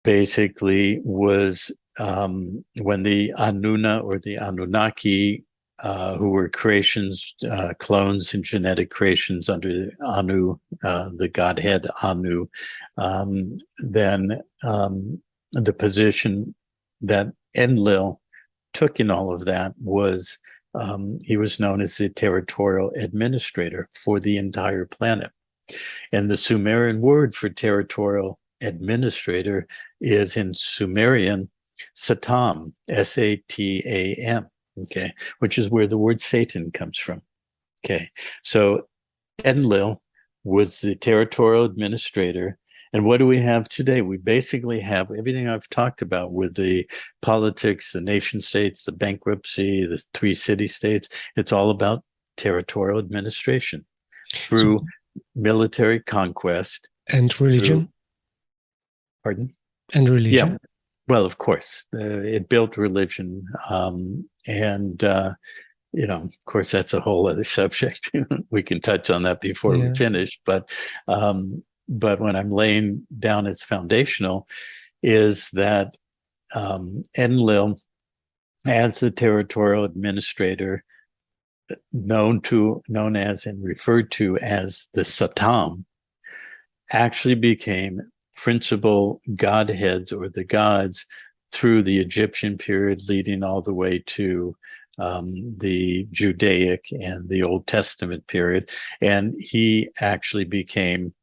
basically was when the Anuna or the Anunnaki, who were creations, clones and genetic creations under Anu, the godhead Anu, then the position that Enlil took in all of that was he was known as the territorial administrator for the entire planet. And the Sumerian word for territorial administrator is in Sumerian Satam, S-A-T-A-M, okay, which is where the word Satan comes from. Okay, so Enlil was the territorial administrator. And what do we have today? We basically have everything I've talked about with the politics, the nation states, the bankruptcy, the 3 city-states. It's all about territorial administration through military conquest. And religion? Pardon? And religion? Yeah. Well, of course, it built religion. Of course, that's a whole other subject. We can touch on that before we finish. But what I'm laying down as foundational is that Enlil, as the territorial administrator, known as and referred to as the Satam, actually became principal godheads or the gods through the Egyptian period, leading all the way to the Judaic and the Old Testament period. And he actually became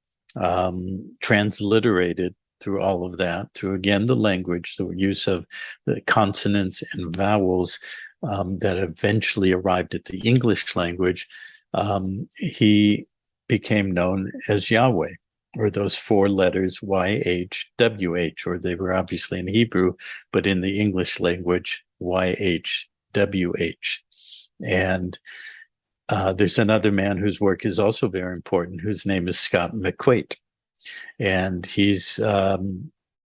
transliterated through all of that, through, again, the language, the use of the consonants and vowels that eventually arrived at the English language. He became known as Yahweh, or those 4 letters, YHWH, or they were obviously in Hebrew, but in the English language, YHWH. And there's another man whose work is also very important, whose name is Scott McQuaid. And he's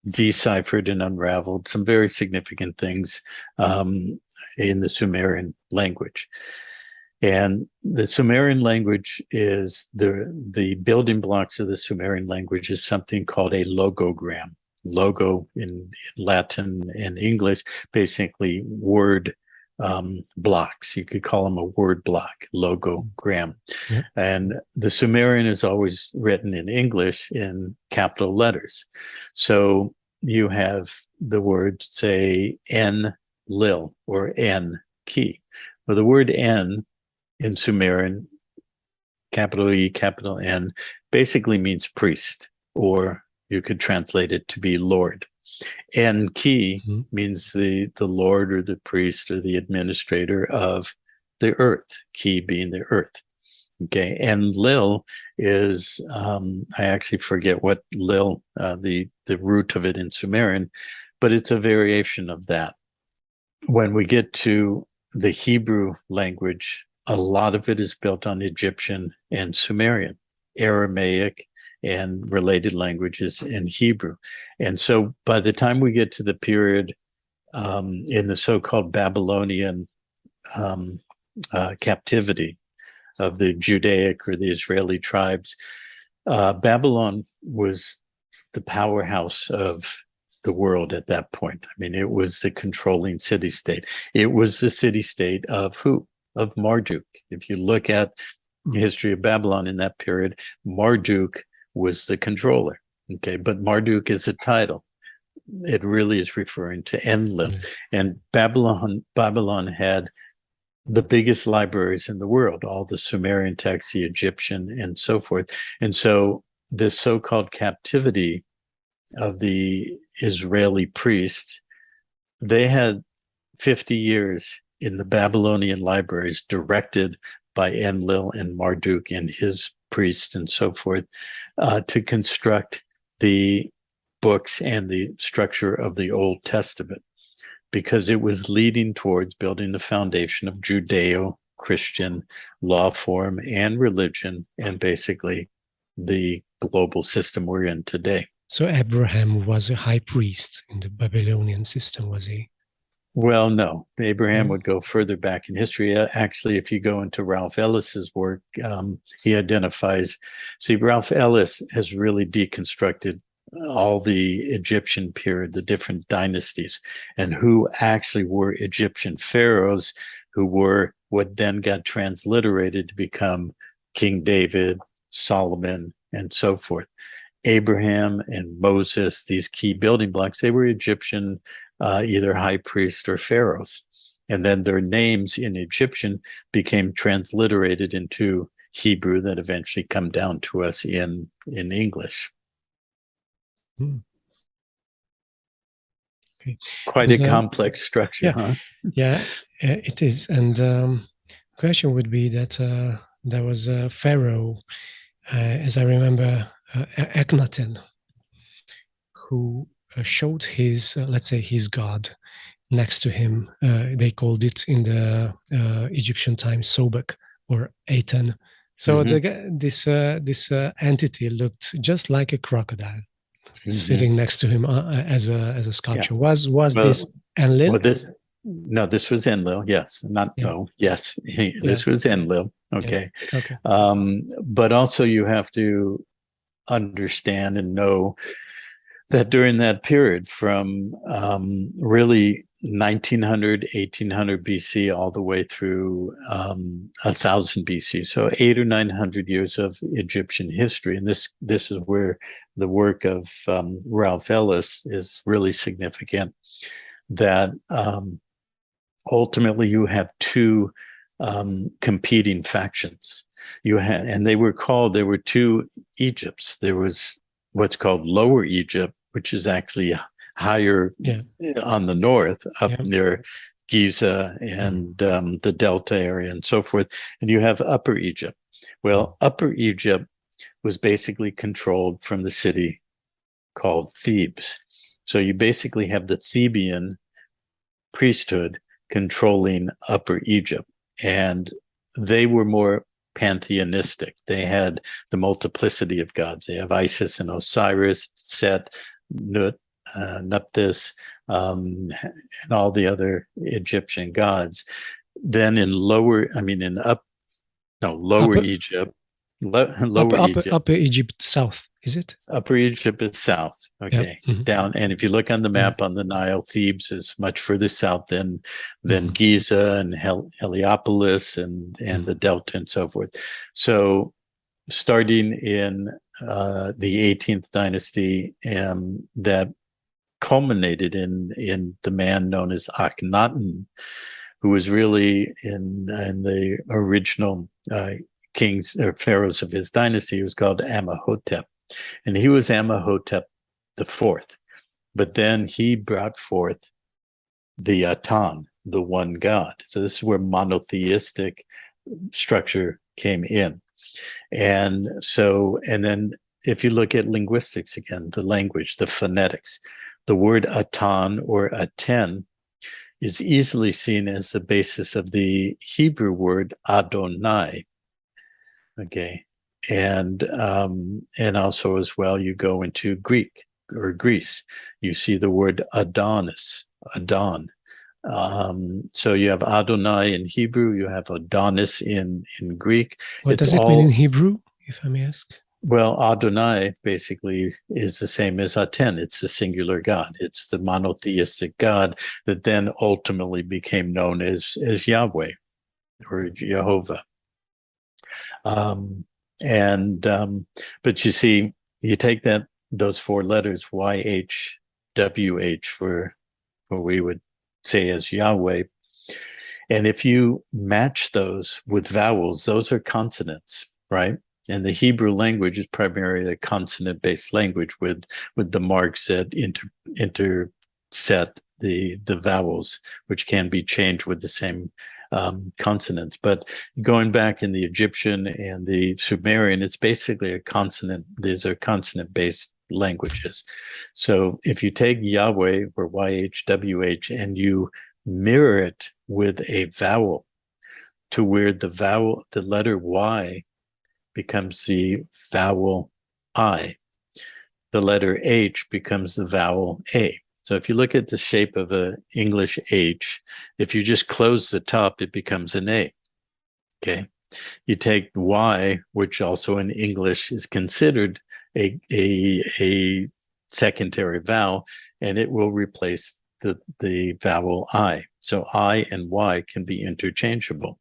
deciphered and unraveled some very significant things in the Sumerian language. And the Sumerian language is the building blocks of the Sumerian language is something called a logogram. Logo in Latin and English, basically word blocks. You could call them a word block, logogram. Yeah. And the Sumerian is always written in English in capital letters. So you have the word, say, Enlil or En-ki. Well, the word En in Sumerian, capital E, capital N, basically means priest, or you could translate it to be Lord. En-ki means the Lord or the priest or the administrator of the earth, ki being the earth. Okay, and Lil is, I actually forget what Lil, the root of it in Sumerian, but it's a variation of that. When we get to the Hebrew language, a lot of it is built on Egyptian and Sumerian, Aramaic, and related languages in Hebrew. And so by the time we get to the period in the so-called Babylonian captivity, of the Judaic or the Israeli tribes. Babylon was the powerhouse of the world at that point. I mean, it was the controlling city-state. It was the city-state of who? Of Marduk. If you look at the history of Babylon in that period, Marduk was the controller. Okay, but Marduk is a title. It really is referring to Enlil. And Babylon had the biggest libraries in the world, all the Sumerian texts, the Egyptian, and so forth. And so this so-called captivity of the Israeli priest, they had 50 years in the Babylonian libraries directed by Enlil and Marduk and his priests and so forth to construct the books and the structure of the Old Testament, because it was leading towards building the foundation of Judeo-Christian law form and religion, and basically the global system we're in today. So Abraham was a high priest in the Babylonian system, was he? Well, no. Abraham would go further back in history. Actually, if you go into Ralph Ellis's work, he identifies, see, Ralph Ellis has really deconstructed all the Egyptian period, the different dynasties, and who actually were Egyptian pharaohs, who were what then got transliterated to become King David, Solomon, and so forth. Abraham and Moses, these key building blocks, they were Egyptian, either high priests or pharaohs. And then their names in Egyptian became transliterated into Hebrew that eventually come down to us in English. Okay. Quite a complex structure, huh? Yeah, it is. And question would be that there was a pharaoh, as I remember, Akhenaten, who showed his, let's say, his god next to him. They called it in the Egyptian times Sobek or Aten. So this entity looked just like a crocodile sitting next to him as a sculpture. Yeah. Was this Enlil? Well, this was Enlil. Yes, yes, this was Enlil. Okay. Yeah. Okay. But also you have to understand and know that during that period from really 1900, 1800 BC all the way through 1000 BC, so 800 or 900 years of Egyptian history. And this is where the work of Ralph Ellis is really significant, that ultimately you have two competing factions. And there were two Egypts. There was what's called Lower Egypt, which is actually higher on the north, up near Giza and the Delta area and so forth. And you have Upper Egypt. Well, Upper Egypt was basically controlled from the city called Thebes. So you basically have the Theban priesthood controlling Upper Egypt. And they were more pantheistic. They had the multiplicity of gods. They have Isis and Osiris, Set, Nut, Nuptis, and all the other Egyptian gods. Then in Lower Egypt, Upper Egypt south, is it? Upper Egypt is south. Okay, down. And if you look on the map on the Nile, Thebes is much further south than Giza and Heliopolis and the Delta and so forth. So starting in the 18th dynasty, that culminated in the man known as Akhenaten, who was really in the original kings or pharaohs of his dynasty. He was called Amenhotep, and he was Amenhotep the fourth. But then he brought forth the Atan, the one God. So this is where monotheistic structure came in. And then if you look at linguistics again, the language, the phonetics, the word Atan or Aten is easily seen as the basis of the Hebrew word Adonai. Okay. And also as well, you go into Greek or Greece, you see the word Adonis, Adon, So you have Adonai in Hebrew, you have Adonis in Greek. What does it mean in Hebrew, if I may ask? Well, Adonai basically is the same as Aten. It's the singular God. It's the monotheistic God that then ultimately became known as Yahweh or Jehovah. But you see, you take those four letters, YH, WH, for what we would say as Yahweh. And if you match those with vowels, those are consonants, right? And the Hebrew language is primarily a consonant-based language with the marks that interset the vowels, which can be changed with the same consonants. But going back in the Egyptian and the Sumerian, it's basically a consonant. These are consonant-based languages. So if you take Yahweh or YHWH and you mirror it with a vowel to where the letter Y becomes the vowel I, the letter H becomes the vowel A. So if you look at the shape of an English H, if you just close the top, it becomes an A. Okay. You take Y, which also in English is considered a secondary vowel, and it will replace the vowel I. So I and Y can be interchangeable.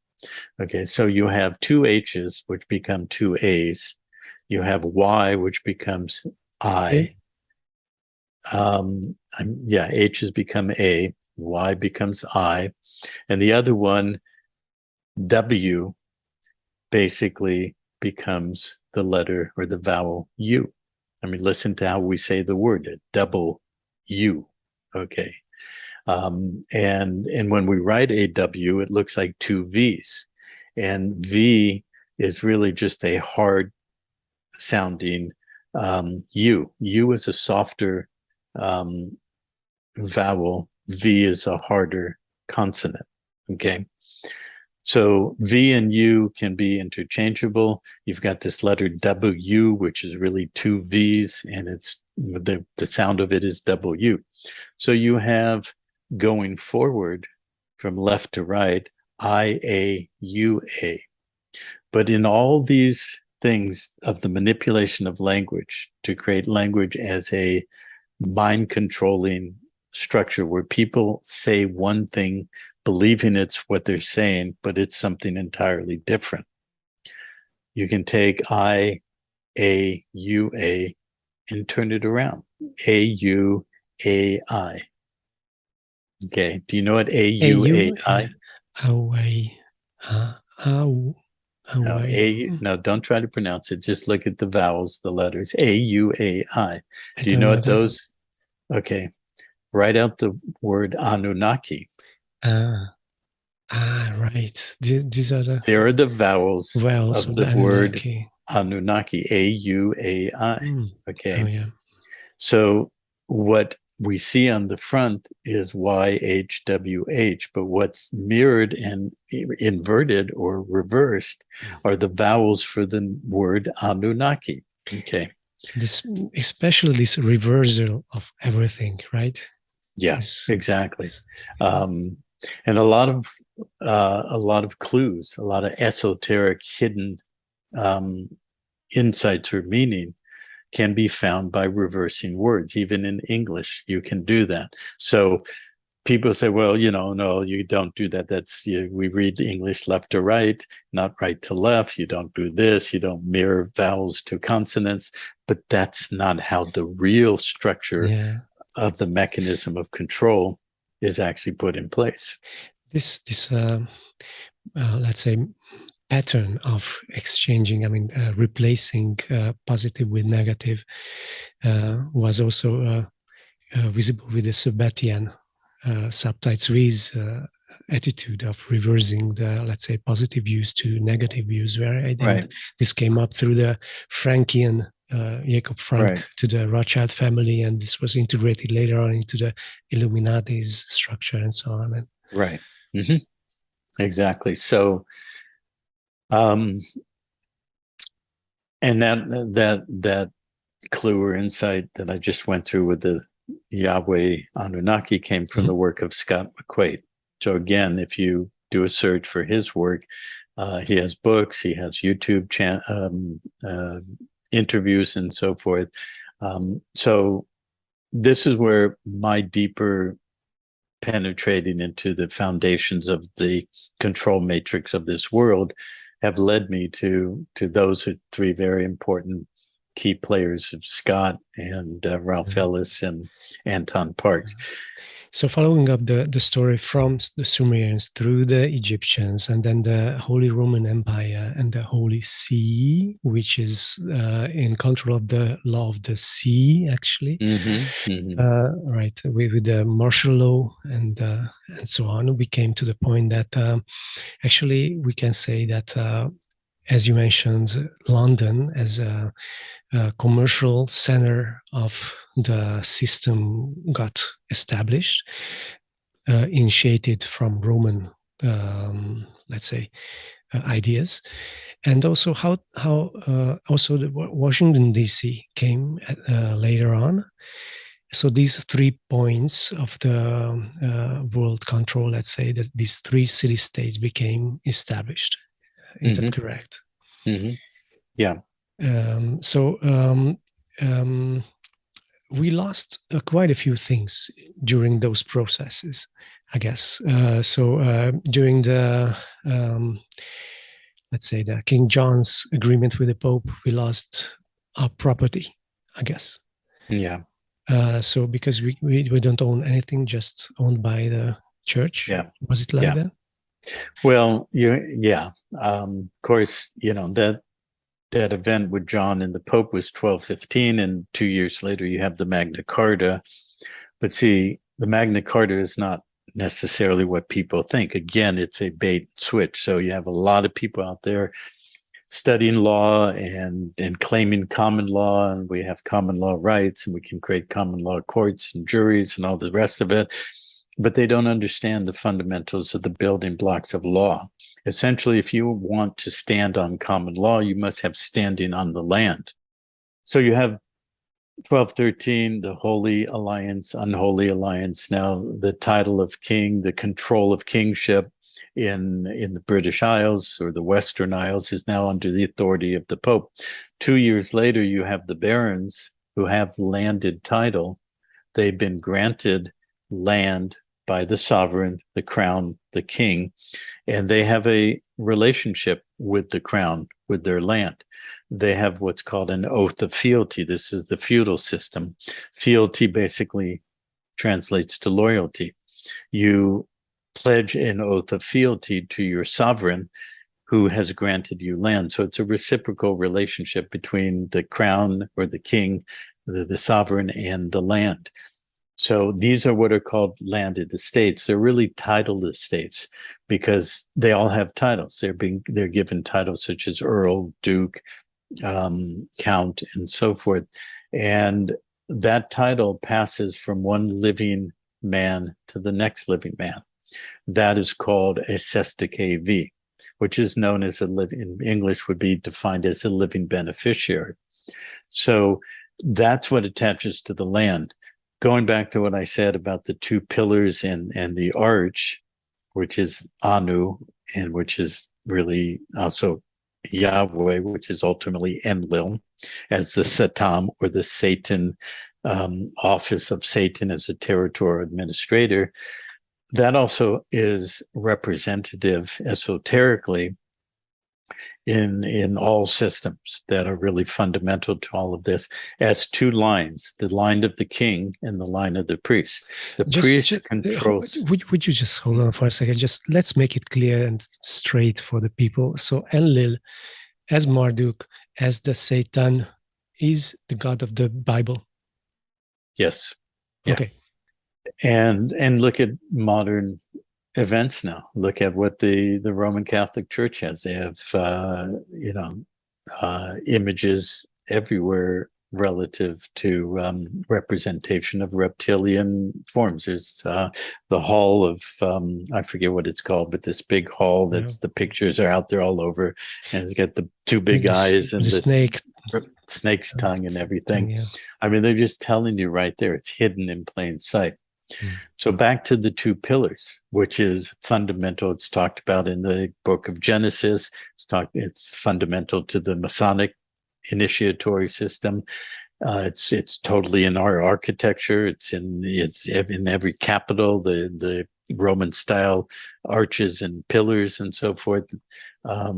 Okay, so you have two H's, which become two A's. You have Y, which becomes I. H's become A, Y becomes I. And the other one, W, basically becomes the letter or the vowel U. I mean, listen to how we say the word, double U. Okay. And when we write AW, it looks like two V's. And V is really just a hard sounding U. U is a softer vowel. V is a harder consonant. Okay. So V and U can be interchangeable. You've got this letter W, which is really two V's, and it's the sound of it is W. So you have going forward from left to right, I-A-U-A. But in all these things of the manipulation of language to create language as a mind-controlling structure where people say one thing, believing it's what they're saying, but it's something entirely different. You can take I-A-U-A and turn it around. A-U-A-I. Okay. Do you know what A-U-A-I? No, don't try to pronounce it. Just look at the vowels, the letters. A-U-A-I. Do you know what those? Okay. Write out the word Anunnaki. Right. These are the... There are the vowels of the word Anunnaki. A-U-A-I. Okay. Oh, yeah. So what we see on the front is YHWH, but what's mirrored and inverted or reversed are the vowels for the word Anunnaki. Okay. Especially this reversal of everything, right? Yes, exactly. And a lot of clues, a lot of esoteric hidden insights or meaning can be found by reversing words. Even in English, you can do that. So people say, well, no, you don't do that. We read English left to right, not right to left. You don't do this. You don't mirror vowels to consonants. But that's not how the real structure of the mechanism of control is actually put in place. This let's say, pattern of exchanging, replacing positive with negative was also visible with the Tibetan subtypes V's attitude of reversing the, let's say, positive views to negative views, where this came up through the Frankian Jacob Frank to the Rothschild family, and this was integrated later on into the Illuminati's structure and so on. Right. Mm-hmm. Exactly. So, and that clue or insight that I just went through with the Yahweh Anunnaki came from the work of Scott McQuaid. So again, if you do a search for his work, he has books, he has YouTube interviews and so forth. So this is where my deeper penetrating into the foundations of the control matrix of this world have led me to those three very important key players of Scott and Ralph Ellis and Anton Parks. So following up the story from the Sumerians through the Egyptians and then the Holy Roman Empire and the Holy See, which is in control of the law of the sea, actually, right, with the martial law and so on, we came to the point that actually we can say that, as you mentioned, London as a commercial center of the system got established, initiated from Roman, let's say, ideas, and also how also the Washington D.C. came later on. So these 3 points of the world control, let's say, that these 3 city-states became established. Is that correct? Yeah. We lost quite a few things during those processes, I guess. During the, let's say, the King John's agreement with the Pope, we lost our property, I guess. Yeah. So because we don't own anything, just owned by the church. Yeah. Was it like that? Well, of course, that event with John and the Pope was 1215, and 2 years later you have the Magna Carta. But see, the Magna Carta is not necessarily what people think. Again, it's a bait and switch. So you have a lot of people out there studying law and claiming common law, and we have common law rights, and we can create common law courts and juries and all the rest of it. But they don't understand the fundamentals of the building blocks of law. Essentially, if you want to stand on common law, you must have standing on the land. So you have 1213, the Holy Alliance, Unholy Alliance. Now, the title of king, the control of kingship in the British Isles or the Western Isles is now under the authority of the Pope. 2 years later, you have the barons who have landed title. They've been granted land by the sovereign, the crown, the king, and they have a relationship with the crown, with their land. They have what's called an oath of fealty. This is the feudal system. Fealty basically translates to loyalty. You pledge an oath of fealty to your sovereign who has granted you land. So it's a reciprocal relationship between the crown or the king, the sovereign, and the land. So these are what are called landed estates. They're really titled estates because they all have titles. They're given titles such as Earl, Duke, Count, and so forth. And that title passes from one living man to the next living man. That is called a sestakavi, which is known as in English would be defined as a living beneficiary. So that's what attaches to the land. Going back to what I said about the 2 pillars and the arch, which is Anu, and which is really also Yahweh, which is ultimately Enlil, as the Satan or the Satan office of Satan as a territorial administrator. That also is representative esoterically in all systems that are really fundamental to all of this as 2 lines, the line of the king and the line of the priest. The priest controls. Would you just hold on for a second? Just let's make it clear and straight for the people. So Enlil, as Marduk, as the Satan, is the God of the Bible. Yes. Yeah. Okay. And look at modern events now. Look at what the Roman Catholic Church has. They have images everywhere relative to representation of reptilian forms. There's the hall of I forget what it's called, but this big hall that's the pictures are out there all over, and it's got the 2 big eyes and the snake's tongue and everything. I mean, they're just telling you right there. It's hidden in plain sight. Mm. So back to the two pillars, which is fundamental. It's talked about in the book of Genesis. It's fundamental to the Masonic initiatory system. It's totally in our architecture. It's in every capital, the Roman style arches and pillars and so forth. But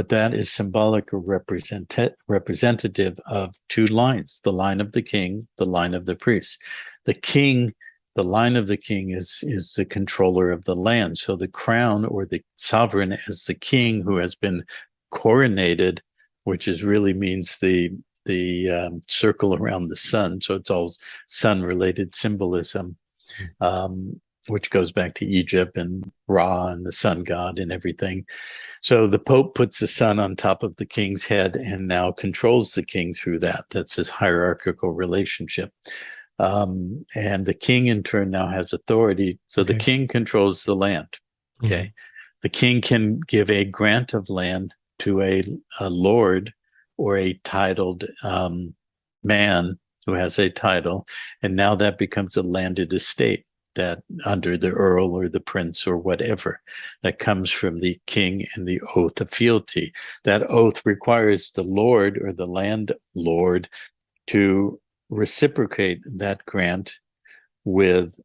that is symbolic or representative of two lines: the line of the king, the line of the priest. The king, the line of the king is the controller of the land. So the crown, or the sovereign, as the king who has been coronated, which really means the circle around the sun. So it's all sun-related symbolism, which goes back to Egypt and Ra and the sun god and everything. So the Pope puts the sun on top of the king's head and now controls the king through that. That's his hierarchical relationship. And the king in turn now has authority. So the king controls the land. Okay. The king can give a grant of land to a lord or a titled man who has a title. And now that becomes a landed estate, that under the earl or the prince or whatever, that comes from the king and the oath of fealty. That oath requires the lord or the landlord to reciprocate that grant with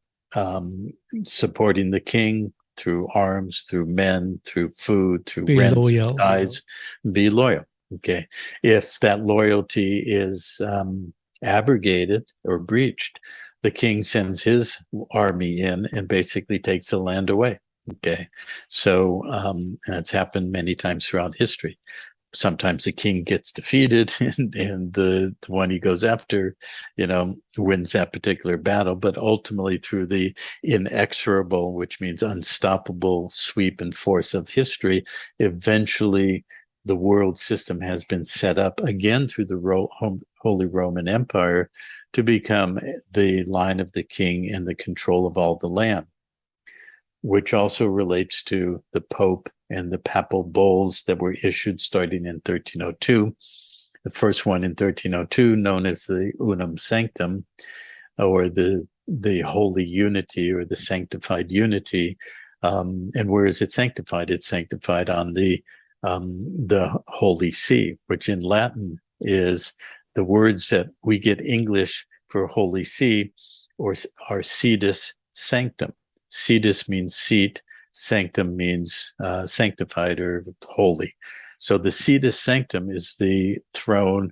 supporting the king through arms, through men, through food, through rents, tithes. Be loyal. Okay. If that loyalty is abrogated or breached, the king sends his army in and basically takes the land away. Okay. So that's happened many times throughout history. Sometimes the king gets defeated and the one he goes after, wins that particular battle. But ultimately, through the inexorable, which means unstoppable sweep and force of history, eventually the world system has been set up again through the Holy Roman Empire to become the line of the king and the control of all the land, which also relates to the Pope and the papal bulls that were issued starting in 1302. The first one in 1302, known as the Unum Sanctum, or the Holy Unity, or the Sanctified Unity. And where is it sanctified? It's sanctified on the Holy See, which in Latin is the words that we get English for Holy See, or are sedis sanctum. Sedis means seat, sanctum means sanctified or holy. So the sedis sanctum is the throne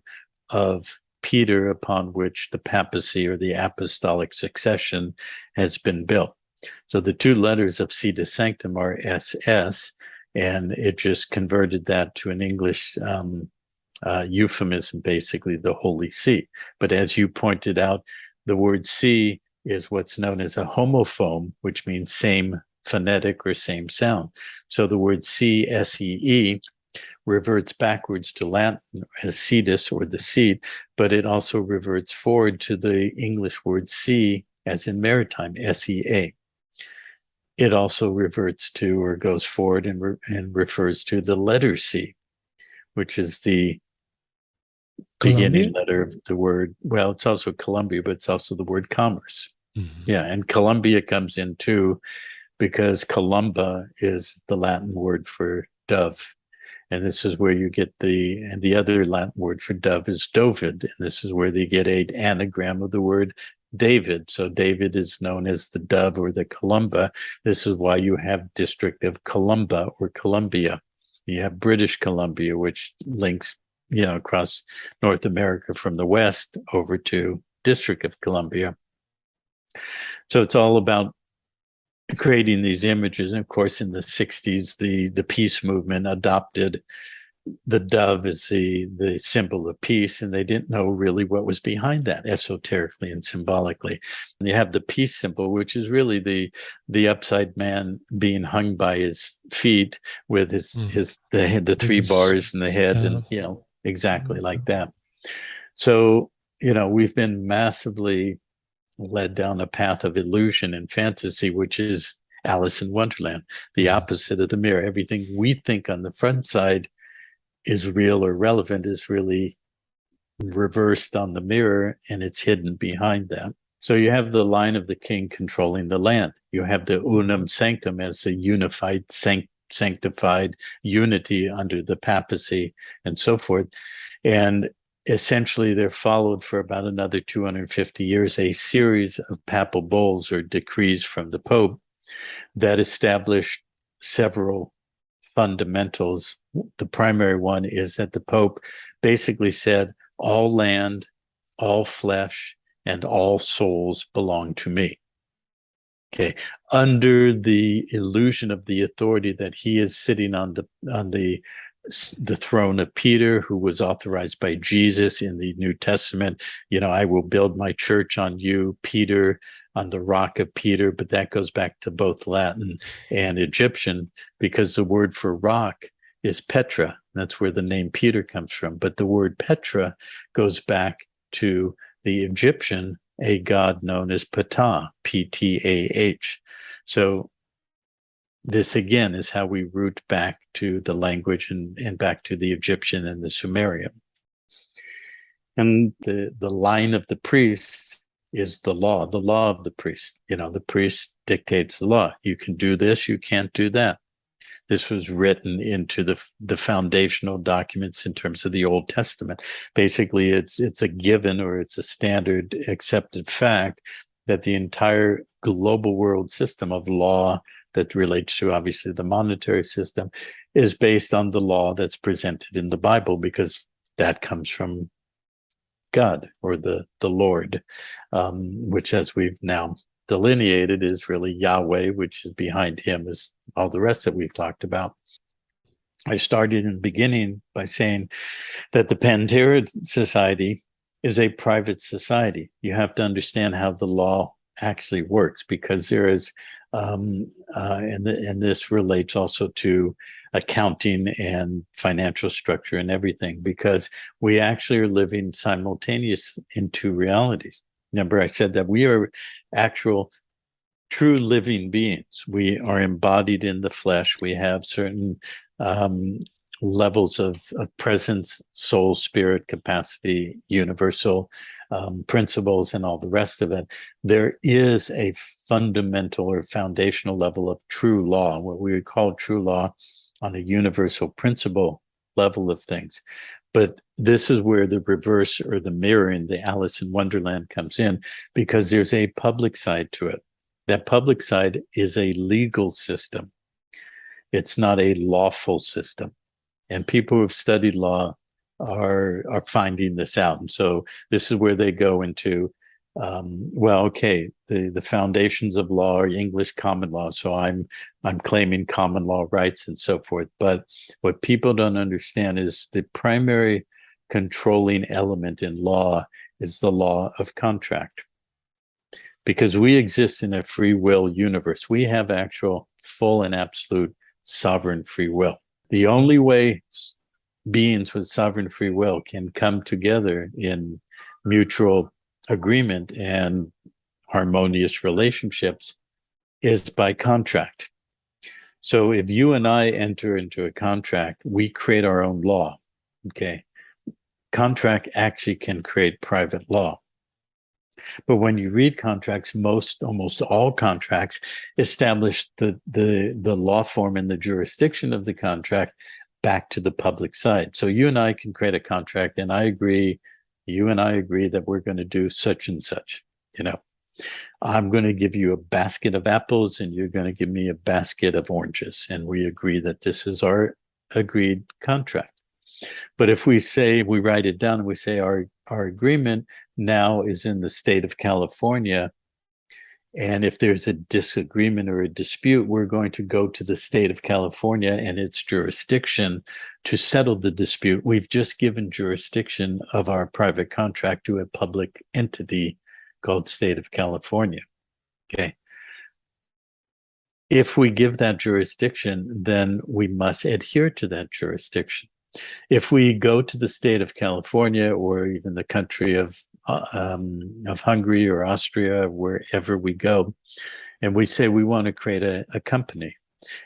of Peter upon which the papacy or the apostolic succession has been built. So the two letters of sedis sanctum are SS, and it just converted that to an English euphemism, basically the Holy See. But as you pointed out, the word see is what's known as a homophone, which means same phonetic or same sound. So the word see, S-E-E, reverts backwards to Latin as sedis, or the seat, but it also reverts forward to the English word sea, as in maritime, S-E-A. It also reverts to, or goes forward and refers to the letter C, which is the beginning letter of the word. Well, it's also Columbia, but it's also the word commerce. Mm-hmm. Yeah, and Columbia comes in too, because columba is the Latin word for dove. And this is where you get and the other Latin word for dove is dovid. And this is where they get an anagram of the word David. So David is known as the dove or the columba. This is why you have District of Columbia or Columbia. You have British Columbia, which links, across North America from the west over to District of Columbia. So it's all about creating these images. And of course, in the 60s, the peace movement adopted the dove as the symbol of peace, and they didn't know really what was behind that esoterically and symbolically. And you have the peace symbol, which is really the upside man being hung by his feet with the three bars in the head, and exactly like that. So we've been massively led down a path of illusion and fantasy, which is Alice in Wonderland, the opposite of the mirror. Everything we think on the front side is real or relevant is really reversed on the mirror, and it's hidden behind that. So you have the line of the king controlling the land. You have the unum sanctum as the unified, sanctified unity under the papacy and so forth. And essentially, there followed for about another 250 years a series of papal bulls or decrees from the Pope that established several fundamentals. The primary one is that the Pope basically said, all land, all flesh, and all souls belong to me. Okay, under the illusion of the authority that he is sitting on the throne of Peter, who was authorized by Jesus in the New Testament. I will build my church on you, Peter, on the rock of Peter. But that goes back to both Latin and Egyptian, because the word for rock is Petra. That's where the name Peter comes from. But the word Petra goes back to the Egyptian, a god known as Ptah, Ptah. So this, again, is how we root back to the language and back to the Egyptian and the Sumerian. And the line of the priest is the law of the priest. The priest dictates the law. You can do this, you can't do that. This was written into the foundational documents in terms of the Old Testament. Basically, it's a given, or it's a standard accepted fact that the entire global world system of law that relates to, obviously, the monetary system is based on the law that's presented in the Bible, because that comes from God, or the Lord, which, as we've now delineated, is really Yahweh, which is behind him is all the rest that we've talked about. I started in the beginning by saying that the Pantera Society is a private society. You have to understand how the law actually works, because there is, and this relates also to accounting and financial structure and everything, because we actually are living simultaneous in two realities. Remember, I said that we are actual, true living beings. We are embodied in the flesh. We have certain levels of presence, soul, spirit, capacity, universal principles, and all the rest of it. There is a fundamental or foundational level of true law, what we would call true law on a universal principle level of things. But this is where the reverse, or the mirroring, the Alice in Wonderland, comes in, because there's a public side to it. That public side is a legal system. It's not a lawful system. And people who've studied law are finding this out. And so this is where they go into, the foundations of law are English common law. So I'm claiming common law rights and so forth. But what people don't understand is the primary controlling element in law is the law of contract. Because we exist in a free will universe. We have actual full and absolute sovereign free will. The only way beings with sovereign free will can come together in mutual agreement and harmonious relationships is by contract. So if you and I enter into a contract, we create our own law. Okay. Contract actually can create private law. But when you read contracts, almost all contracts establish the law form and the jurisdiction of the contract back to the public side. So you and I can create a contract, and you and I agree that we're going to do such and such. I'm going to give you a basket of apples, and you're going to give me a basket of oranges. And we agree that this is our agreed contract. But if we write it down and we say our agreement now is in the state of California, and if there's a disagreement or a dispute, we're going to go to the state of California and its jurisdiction to settle the dispute. We've just given jurisdiction of our private contract to a public entity called State of California. Okay. If we give that jurisdiction, then we must adhere to that jurisdiction. If we go to the state of California, or even the country of Hungary or Austria, wherever we go, and we say we want to create a company,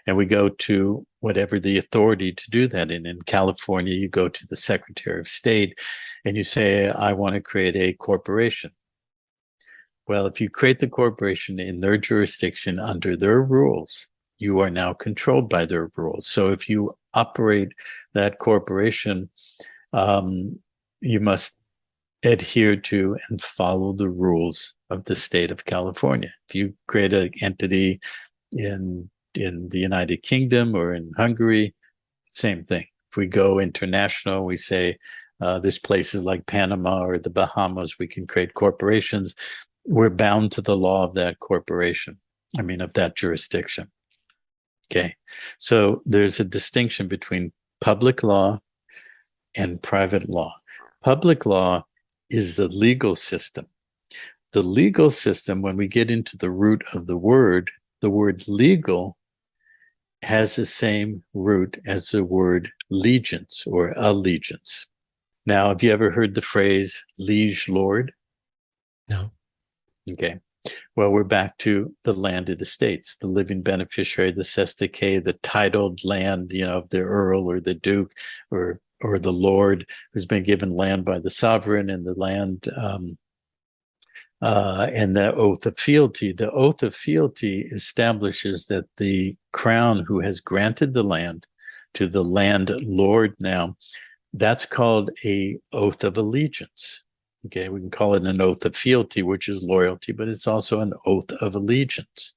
And we go to whatever the authority to do that in. In California, you go to the Secretary of State and you say, I want to create a corporation. Well, if you create the corporation in their jurisdiction under their rules, you are now controlled by their rules. So if you operate that corporation, you must adhere to and follow the rules of the state of California. If you create an entity in the United Kingdom or in Hungary, same thing. If we go international, we say there's places like Panama or the Bahamas, we can create corporations. We're bound to the law of that corporation, of that jurisdiction. Okay, so there's a distinction between public law and private law. Public law is the legal system. The legal system, when we get into the root of the word legal has the same root as the word allegiance or allegiance. Now, have you ever heard the phrase liege lord? No. Okay. Well, we're back to the landed estates, the living beneficiary, the cestacea, the titled land, of the earl or the duke or the lord who's been given land by the sovereign, and the land and the oath of fealty. The oath of fealty establishes that the crown who has granted the land to the landlord now, that's called a oath of allegiance. Okay, we can call it an oath of fealty, which is loyalty, but it's also an oath of allegiance.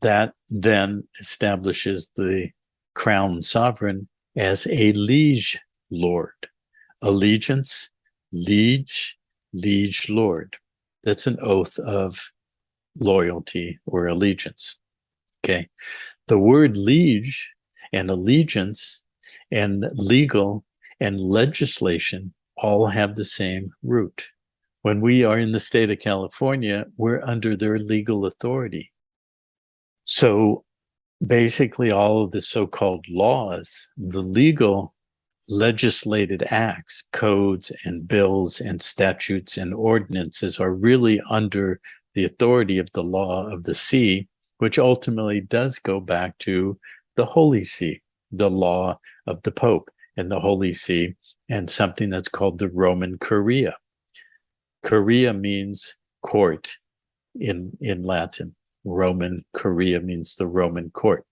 That then establishes the crown sovereign as a liege lord. Allegiance, liege lord. That's an oath of loyalty or allegiance. Okay, the word liege and allegiance and legal and legislation all have the same root. When we are in the state of California, we're under their legal authority. So basically all of the so-called laws, the legal legislated acts, codes and bills and statutes and ordinances are really under the authority of the law of the see, which ultimately does go back to the Holy See, the law of the Pope and the Holy See, and something that's called the Roman Curia. Curia means court in Latin. Roman Curia means the Roman court.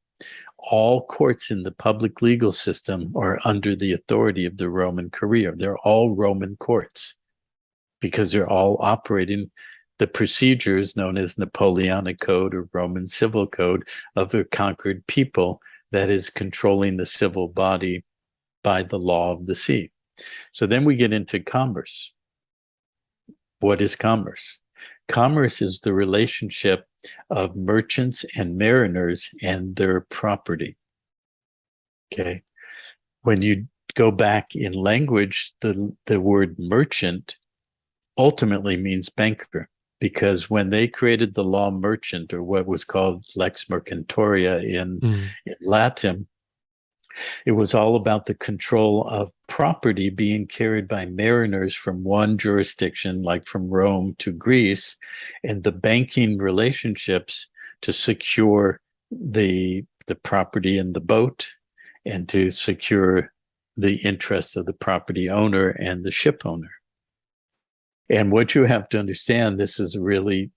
All courts in the public legal system are under the authority of the Roman Curia. They're all Roman courts because they're all operating the procedures known as Napoleonic Code or Roman Civil Code of a conquered people that is controlling the civil body by the law of the sea. So then we get into commerce. What is commerce? Commerce is the relationship of merchants and mariners and their property. Okay. When you go back in language, the word merchant ultimately means banker, because when they created the law merchant, or what was called lex mercantoria in Latin, it was all about the control of property being carried by mariners from one jurisdiction, like from Rome to Greece, and the banking relationships to secure the property in the boat and to secure the interests of the property owner and the ship owner. And what you have to understand, this is really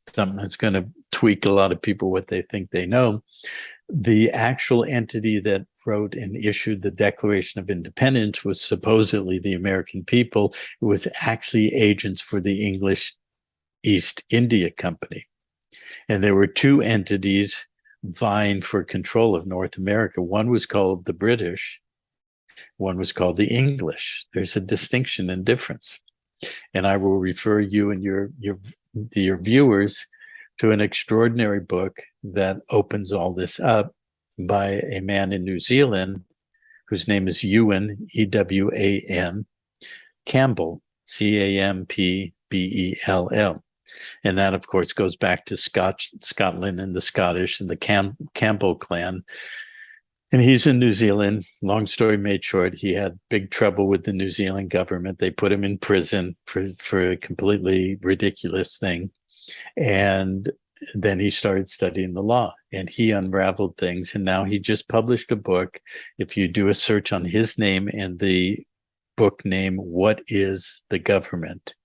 something that's going to tweak a lot of people what they think they know. The actual entity that wrote and issued the Declaration of Independence was supposedly the American people. It was actually agents for the English East India Company. And there were two entities vying for control of North America. One was called the British, one was called the English. There's a distinction and difference. And I will refer you and your viewers to an extraordinary book that opens all this up by a man in New Zealand whose name is Ewan, E-W-A-N, Campbell, C-A-M-P-B-E-L-L. And that, of course, goes back to Scotland and the Scottish and the Campbell clan. And he's in New Zealand. Long story made short, he had big trouble with the New Zealand government. They put him in prison for a completely ridiculous thing. And then he started studying the law, and he unraveled things. And now he just published a book. If you do a search on his name and the book name, What is the Government?,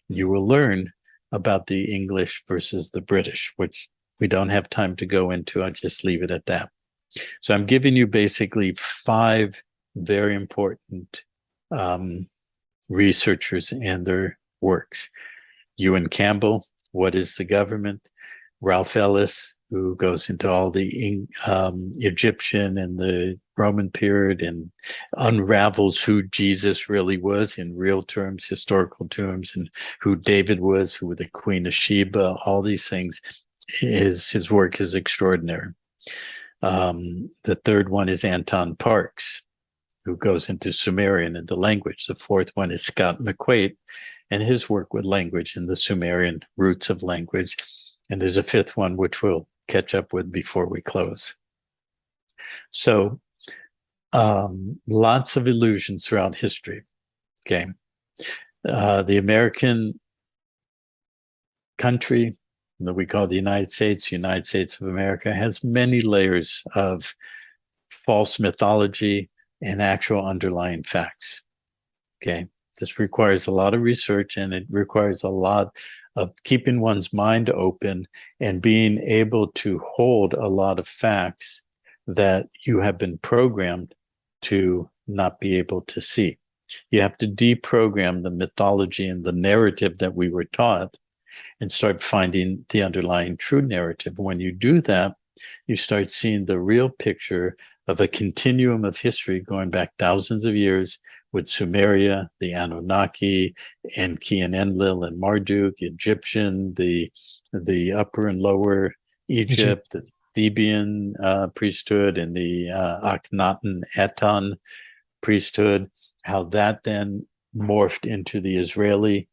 you will learn about the English versus the British, which we don't have time to go into. I'll just leave it at that. So I'm giving you basically 5 very important researchers and their works. Ewan Campbell, What is the Government? Ralph Ellis, who goes into all the Egyptian and the Roman period and unravels who Jesus really was in real terms, historical terms, and who David was, who the Queen of Sheba, all these things. His work is extraordinary. The third one is Anton Parks, who goes into Sumerian and the language. The fourth one is Scott McQuaid and his work with language and the Sumerian roots of language. And there's a fifth one, which we'll catch up with before we close. So lots of illusions throughout history. Okay. The American country that we call the United States of America, has many layers of false mythology and actual underlying facts. Okay. This requires a lot of research, and it requires a lot of keeping one's mind open and being able to hold a lot of facts that you have been programmed to not be able to see. You have to deprogram the mythology and the narrative that we were taught and start finding the underlying true narrative. When you do that, you start seeing the real picture of a continuum of history going back thousands of years, with Sumeria, the Anunnaki, Enki and Enlil and Marduk, Egyptian, the upper and lower Egypt, the Theban priesthood, and the Akhenaten Eton priesthood, how that then morphed into the Israeli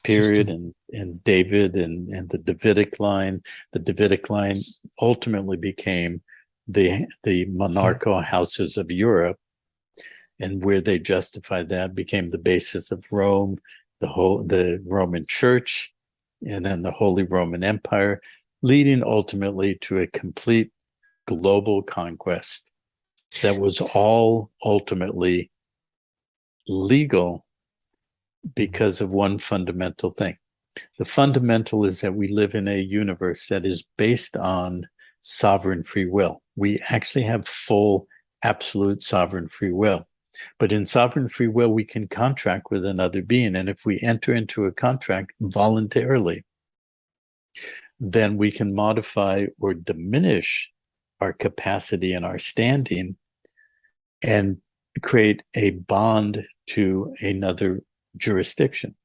period and David and the Davidic line. The Davidic line ultimately became the monarchical houses of Europe, and where they justified that became the basis of Rome, the Roman Church, and then the Holy Roman Empire, leading ultimately to a complete global conquest that was all ultimately legal because of one fundamental thing. The fundamental is that we live in a universe that is based on sovereign free will. We actually have full, absolute sovereign free will. But in sovereign free will, we can contract with another being. And if we enter into a contract voluntarily, then we can modify or diminish our capacity and our standing and create a bond to another jurisdiction.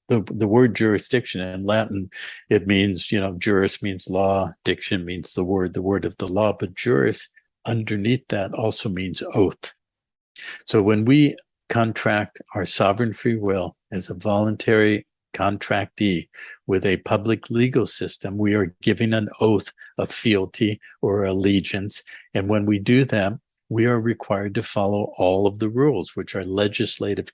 The word jurisdiction in Latin, it means, juris means law, diction means the word of the law, but juris underneath that also means oath. So when we contract our sovereign free will as a voluntary contractee with a public legal system, we are giving an oath of fealty or allegiance. And when we do that, we are required to follow all of the rules, which are legislatively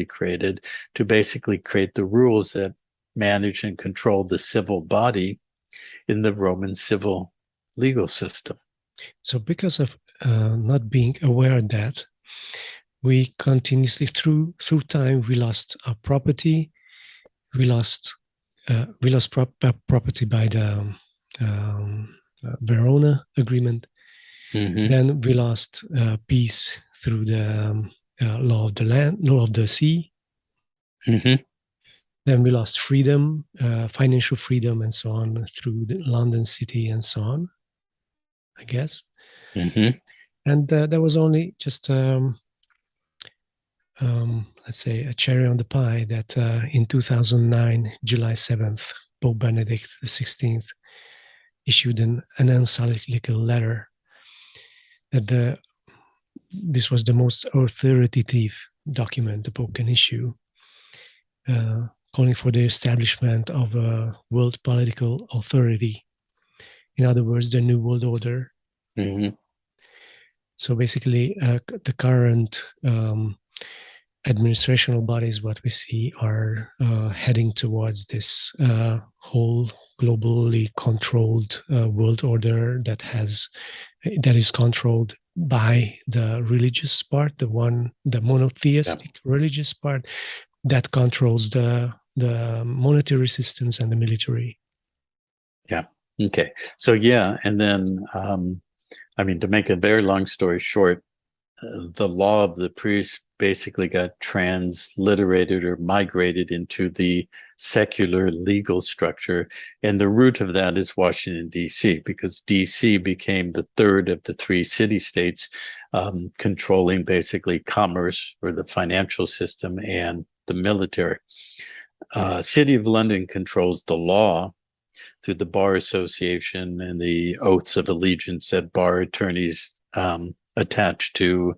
created to basically create the rules that manage and control the civil body in the Roman civil legal system. So because of not being aware of that, we continuously through time, we lost our property. We lost property by the Verona Agreement. Mm-hmm. Then we lost peace through the law of the land, law of the sea. Mm-hmm. Then we lost freedom, financial freedom, and so on through the London City and so on, I guess. Mm-hmm. And there was only just, let's say, a cherry on the pie that in 2009, July 7th, Pope Benedict XVI issued an encyclical letter that this was the most authoritative document the Pope can issue, calling for the establishment of a world political authority. In other words, the New World Order. Mm-hmm. So basically, the current administrational bodies, what we see, are heading towards this whole globally controlled world order that is controlled by the religious part, the monotheistic religious part that controls the monetary systems and the military. Yeah. Okay. So yeah, and then I mean, to make a very long story short, the law of the priest basically got transliterated or migrated into the secular legal structure. And the root of that is Washington, D.C., because D.C. became the third of the three city-states controlling basically commerce or the financial system and the military. City of London controls the law through the Bar Association and the oaths of allegiance that bar attorneys attached to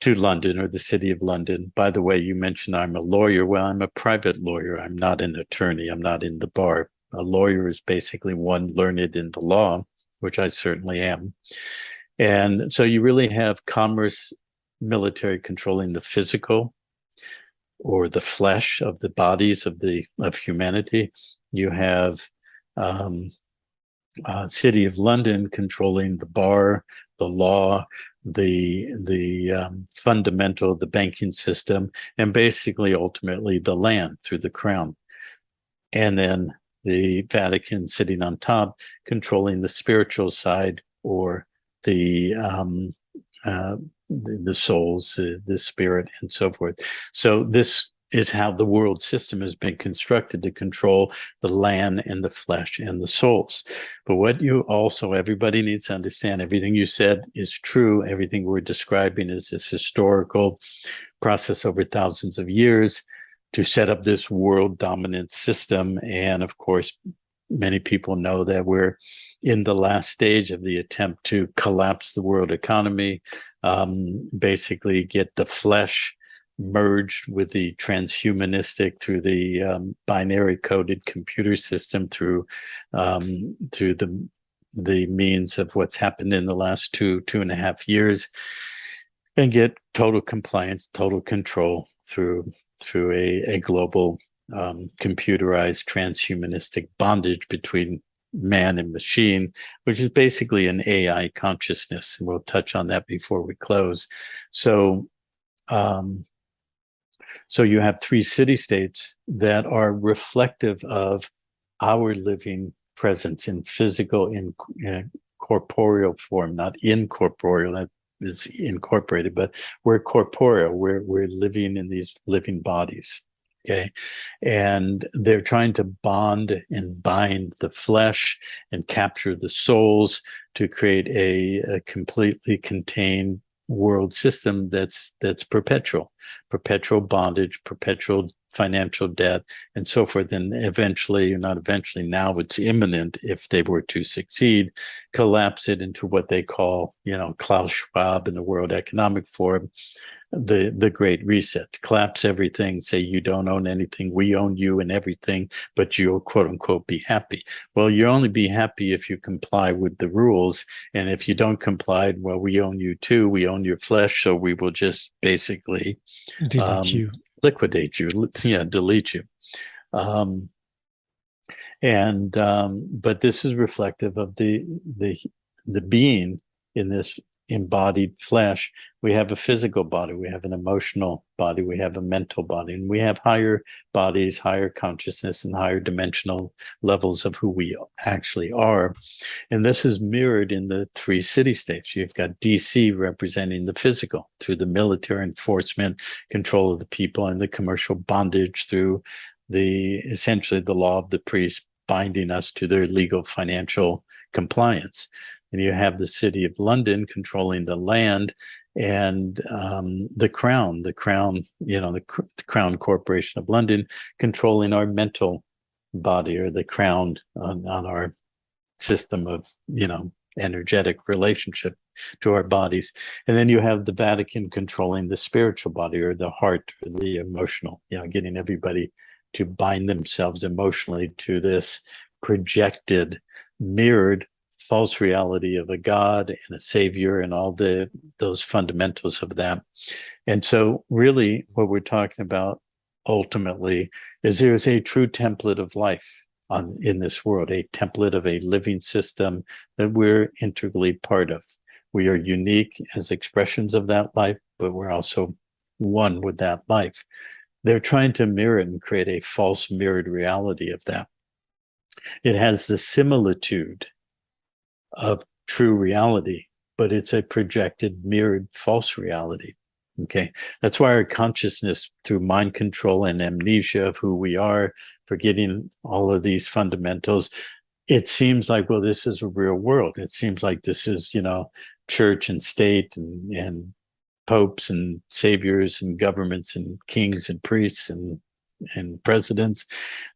London or the City of London. By the way, you mentioned I'm a lawyer. Well, I'm a private lawyer. I'm not an attorney. I'm not in the bar. A lawyer is basically one learned in the law, which I certainly am. And so you really have commerce, military controlling the physical or the flesh of the bodies of humanity. You have City of London controlling the bar, the law, the fundamental, the banking system, and basically ultimately the land through the crown. And then the Vatican sitting on top, controlling the spiritual side, or the souls, the spirit, and so forth. So this is how the world system has been constructed to control the land and the flesh and the souls. But what everybody needs to understand, everything you said is true. Everything we're describing is this historical process over thousands of years to set up this world dominant system. And of course, many people know that we're in the last stage of the attempt to collapse the world economy, basically get the flesh merged with the transhumanistic through the binary coded computer system through the means of what's happened in the last 2.5 years, and get total compliance, total control through a global computerized transhumanistic bondage between man and machine, which is basically an AI consciousness. And we'll touch on that before we close. So you have three city-states that are reflective of our living presence in physical, in corporeal form, not incorporeal, that is incorporated, but we're corporeal. We're living in these living bodies, okay? And they're trying to bond and bind the flesh and capture the souls to create a completely contained world system that's perpetual bondage, perpetual financial debt, and so forth. And eventually, not eventually, now it's imminent, if they were to succeed, collapse it into what they call, Klaus Schwab in the World Economic Forum, the Great Reset. Collapse everything, say you don't own anything, we own you and everything, but you'll quote unquote be happy. Well, you'll only be happy if you comply with the rules. And if you don't comply, well, we own you too. We own your flesh. So we will just basically delete you. Liquidate you, delete you. But this is reflective of the being in this embodied flesh. We have a physical body, we have an emotional body, we have a mental body, and we have higher bodies, higher consciousness, and higher dimensional levels of who we actually are. And this is mirrored in the three city-states. You've got DC representing the physical through the military enforcement, control of the people, and the commercial bondage through essentially the law of the priest binding us to their legal financial compliance. And you have the City of London controlling the land and the Crown, the Crown Corporation of London controlling our mental body, or the Crown on our system of, energetic relationship to our bodies. And then you have the Vatican controlling the spiritual body, or the heart, or the emotional, getting everybody to bind themselves emotionally to this projected, mirrored false reality of a God and a savior and all those fundamentals of that. And so really what we're talking about ultimately is there's a true template of life in this world, a template of a living system that we're integrally part of. We are unique as expressions of that life, but we're also one with that life. They're trying to mirror it and create a false mirrored reality of that. It has the similitude of true reality, but it's a projected, mirrored, false reality. Okay, that's why our consciousness, through mind control and amnesia of who we are, forgetting all of these fundamentals, it seems like, well, this is a real world. It seems like this is, church and state and popes and saviors and governments and kings and priests and presidents,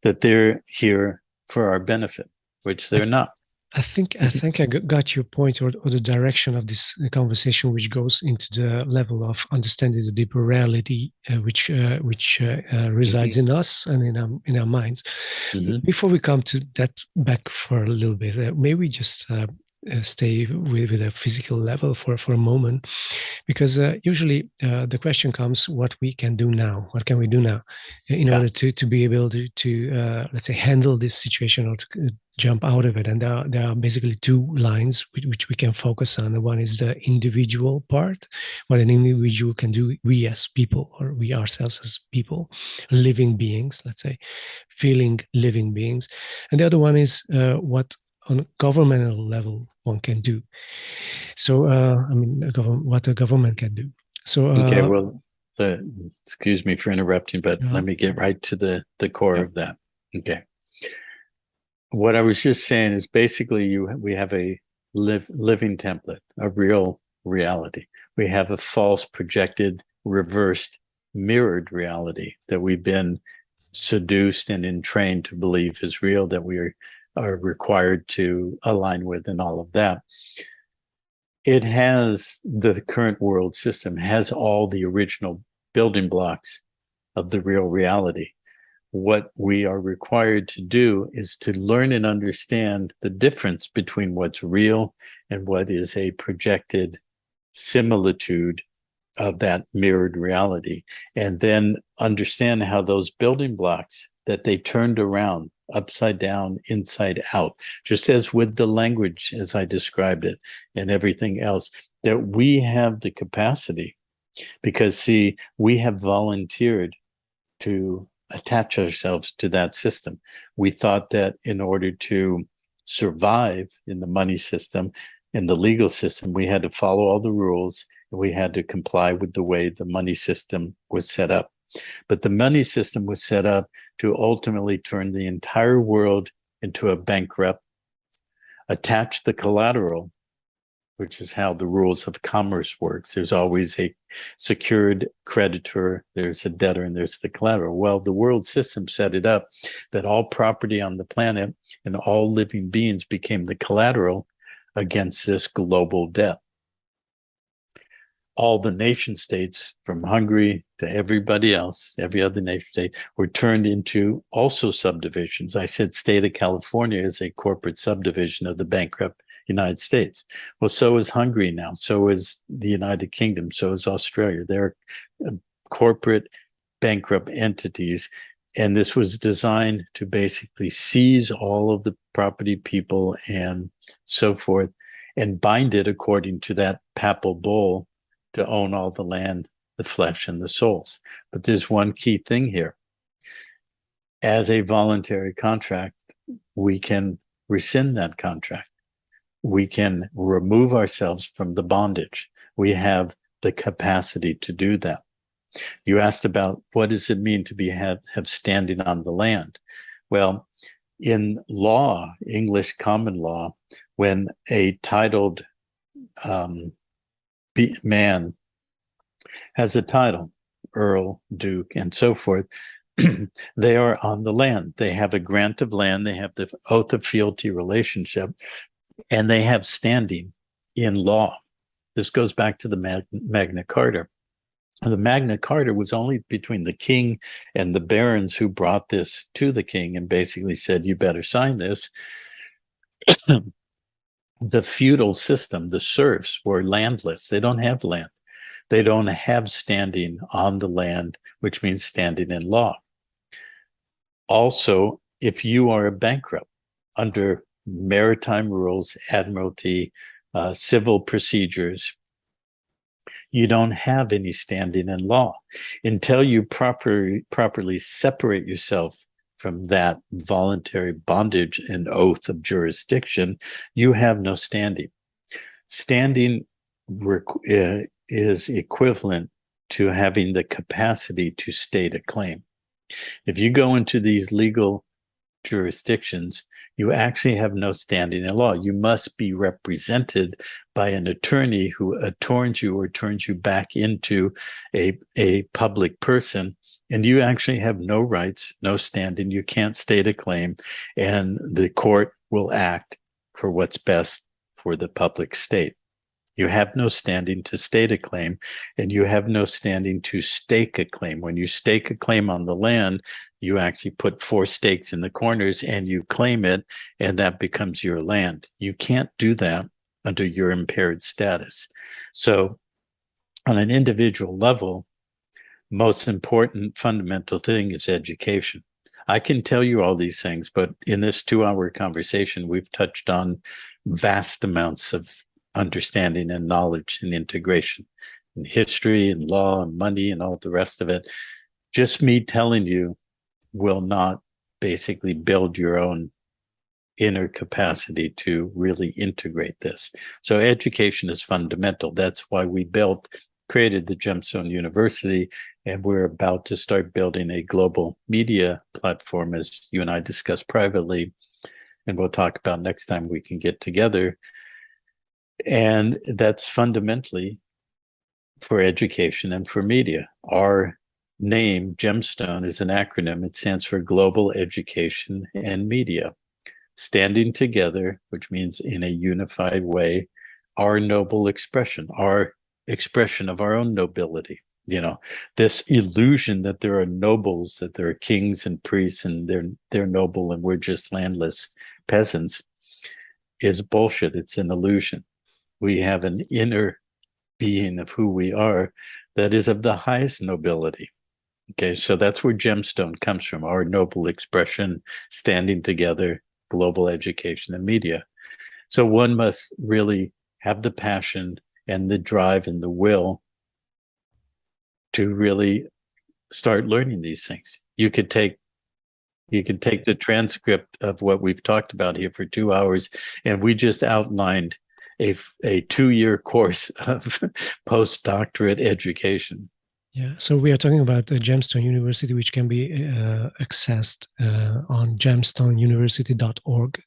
that they're here for our benefit, which they're not. I think I got your point, or the direction of this conversation, which goes into the level of understanding the deeper reality, which resides in us and in our minds. Before we come to that back for a little bit, may we just stay with a physical level for a moment, because usually the question comes, what we can do now, what can we do now in order to be able to let's say handle this situation, or to jump out of it. And there are basically two lines which we can focus on. One is the individual part, what an individual can do, we as people, or we ourselves as people, living beings, let's say, feeling living beings. And the other one is what on a governmental level one can do. So, what a government can do. So, okay, well, excuse me for interrupting, but let me get right to the core of that. Okay. What I was just saying is basically we have a living template, a real reality. We have a false, projected, reversed, mirrored reality that we've been seduced and entrained to believe is real, that we are required to align with, and all of that. It has, the current world system has all the original building blocks of the real reality. What we are required to do is to learn and understand the difference between what's real and what is a projected similitude of that mirrored reality, and then understand how those building blocks, that they turned around upside down, inside out, just as with the language as I described it and everything else, that we have the capacity, because see, we have volunteered to attach ourselves to that system. We thought that in order to survive in the money system, in the legal system, we had to follow all the rules, and we had to comply with the way the money system was set up. But the money system was set up to ultimately turn the entire world into a bankrupt, attach the collateral, which is how the rules of commerce works. There's always a secured creditor, there's a debtor, and there's the collateral. Well, the world system set it up that all property on the planet and all living beings became the collateral against this global debt. All the nation states, from Hungary to everybody else, every other nation state, were turned into also subdivisions. I said state of California is a corporate subdivision of the bankrupt United States. Well, so is Hungary now. So is the United Kingdom. So is Australia. They're corporate bankrupt entities. And this was designed to basically seize all of the property, people, and so forth, and bind it according to that papal bull to own all the land, the flesh, and the souls. But there's one key thing here. As a voluntary contract, we can rescind that contract. We can remove ourselves from the bondage. We have the capacity to do that. You asked about what does it mean to have standing on the land? Well, in law, English common law, when a titled man has a title, earl, duke, and so forth, they are on the land. They have a grant of land. They have the oath of fealty relationship, and they have standing in law. This goes back to the Magna Carta. The Magna Carta was only between the king and the barons who brought this to the king and basically said, you better sign this. the feudal system, the serfs were landless. They don't have land. They don't have standing on the land, which means standing in law. Also, if you are a bankrupt under maritime rules, admiralty, civil procedures, you don't have any standing in law. Until you properly separate yourself from that voluntary bondage and oath of jurisdiction, you have no standing. Standing is equivalent to having the capacity to state a claim. If you go into these legal jurisdictions, you actually have no standing in law. You must be represented by an attorney who attorns you or turns you back into a public person, and you actually have no rights, no standing. You can't state a claim, and the court will act for what's best for the public state. You have no standing to state a claim, and you have no standing to stake a claim. When you stake a claim on the land, you actually put 4 stakes in the corners and you claim it, and that becomes your land. You can't do that under your impaired status. So on an individual level, most important fundamental thing is education. I can tell you all these things, but in this 2-hour conversation, we've touched on vast amounts of understanding and knowledge and integration and history and law and money and all the rest of it. Just me telling you will not basically build your own inner capacity to really integrate this. So education is fundamental. That's why we created the Gemstone University, and we're about to start building a global media platform, as you and I discussed privately, and we'll talk about next time we can get together. And that's fundamentally for education and for media. Our name, Gemstone, is an acronym. It stands for Global Education and Media. Standing together, which means in a unified way, our noble expression, our expression of our own nobility. You know, this illusion that there are nobles, that there are kings and priests, and they're noble and we're just landless peasants, is bullshit. It's an illusion. We have an inner being of who we are that is of the highest nobility. Okay, so that's where Gemstone comes from, our noble expression, standing together, global education and media. So one must really have the passion and the drive and the will to really start learning these things. You could take the transcript of what we've talked about here for 2 hours, and we just outlined a 2-year course of postdoctorate education. Yeah, so we are talking about the Gemstone University, which can be accessed on gemstoneuniversity.org.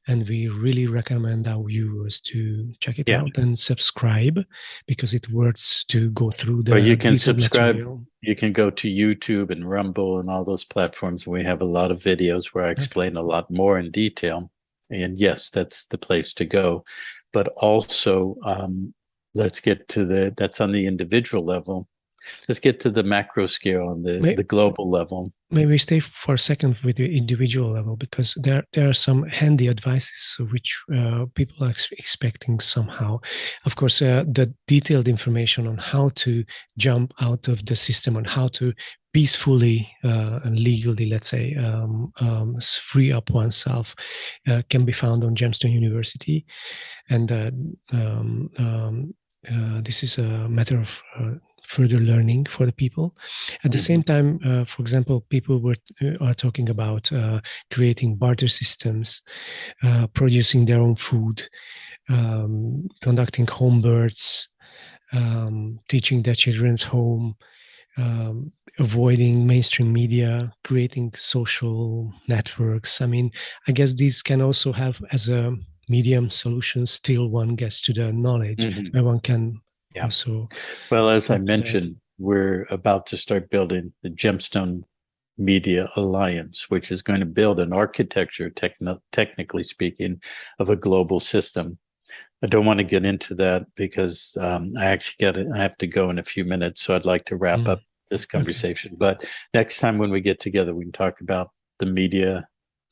And we really recommend our viewers to check it out and subscribe, because it works to go through the. Or you can subscribe. Material. You can go to YouTube and Rumble and all those platforms. We have a lot of videos where I explain a lot more in detail. And yes, that's the place to go. But also, let's get to that's on the individual level. Let's get to the macro scale on the global level. Maybe stay for a second with the individual level, because there are some handy advices which people are expecting somehow. Of course, the detailed information on how to jump out of the system, on how to peacefully and legally, let's say, free up oneself, can be found on Gemstone University. And this is a matter of further learning for the people. At the same time, for example, people are talking about creating barter systems, producing their own food, conducting home births, teaching their children at home, avoiding mainstream media, creating social networks. I mean, I guess these can also have as a medium solution. Still, one gets to the knowledge where one can also. Well, as I mentioned, we're about to start building the Gemstone Media Alliance, which is going to build an architecture, technically speaking, of a global system. I don't want to get into that because I have to go in a few minutes, so I'd like to wrap up this conversation. Okay. But next time when we get together, we can talk about the media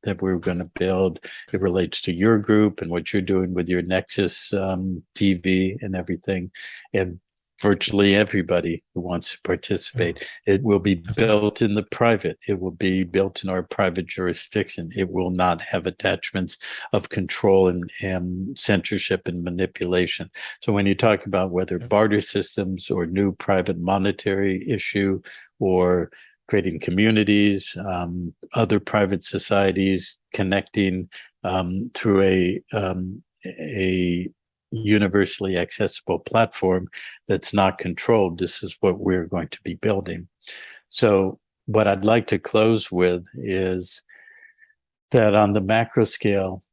that we're going to build. It relates to your group and what you're doing with your Nexus TV and everything, and virtually everybody who wants to participate. It will be built in the private. It will be built in our private jurisdiction. It will not have attachments of control and censorship and manipulation. So when you talk about whether barter systems or new private monetary issue or creating communities, other private societies connecting through a universally accessible platform that's not controlled, this is what we're going to be building. So what I'd like to close with is that on the macro scale,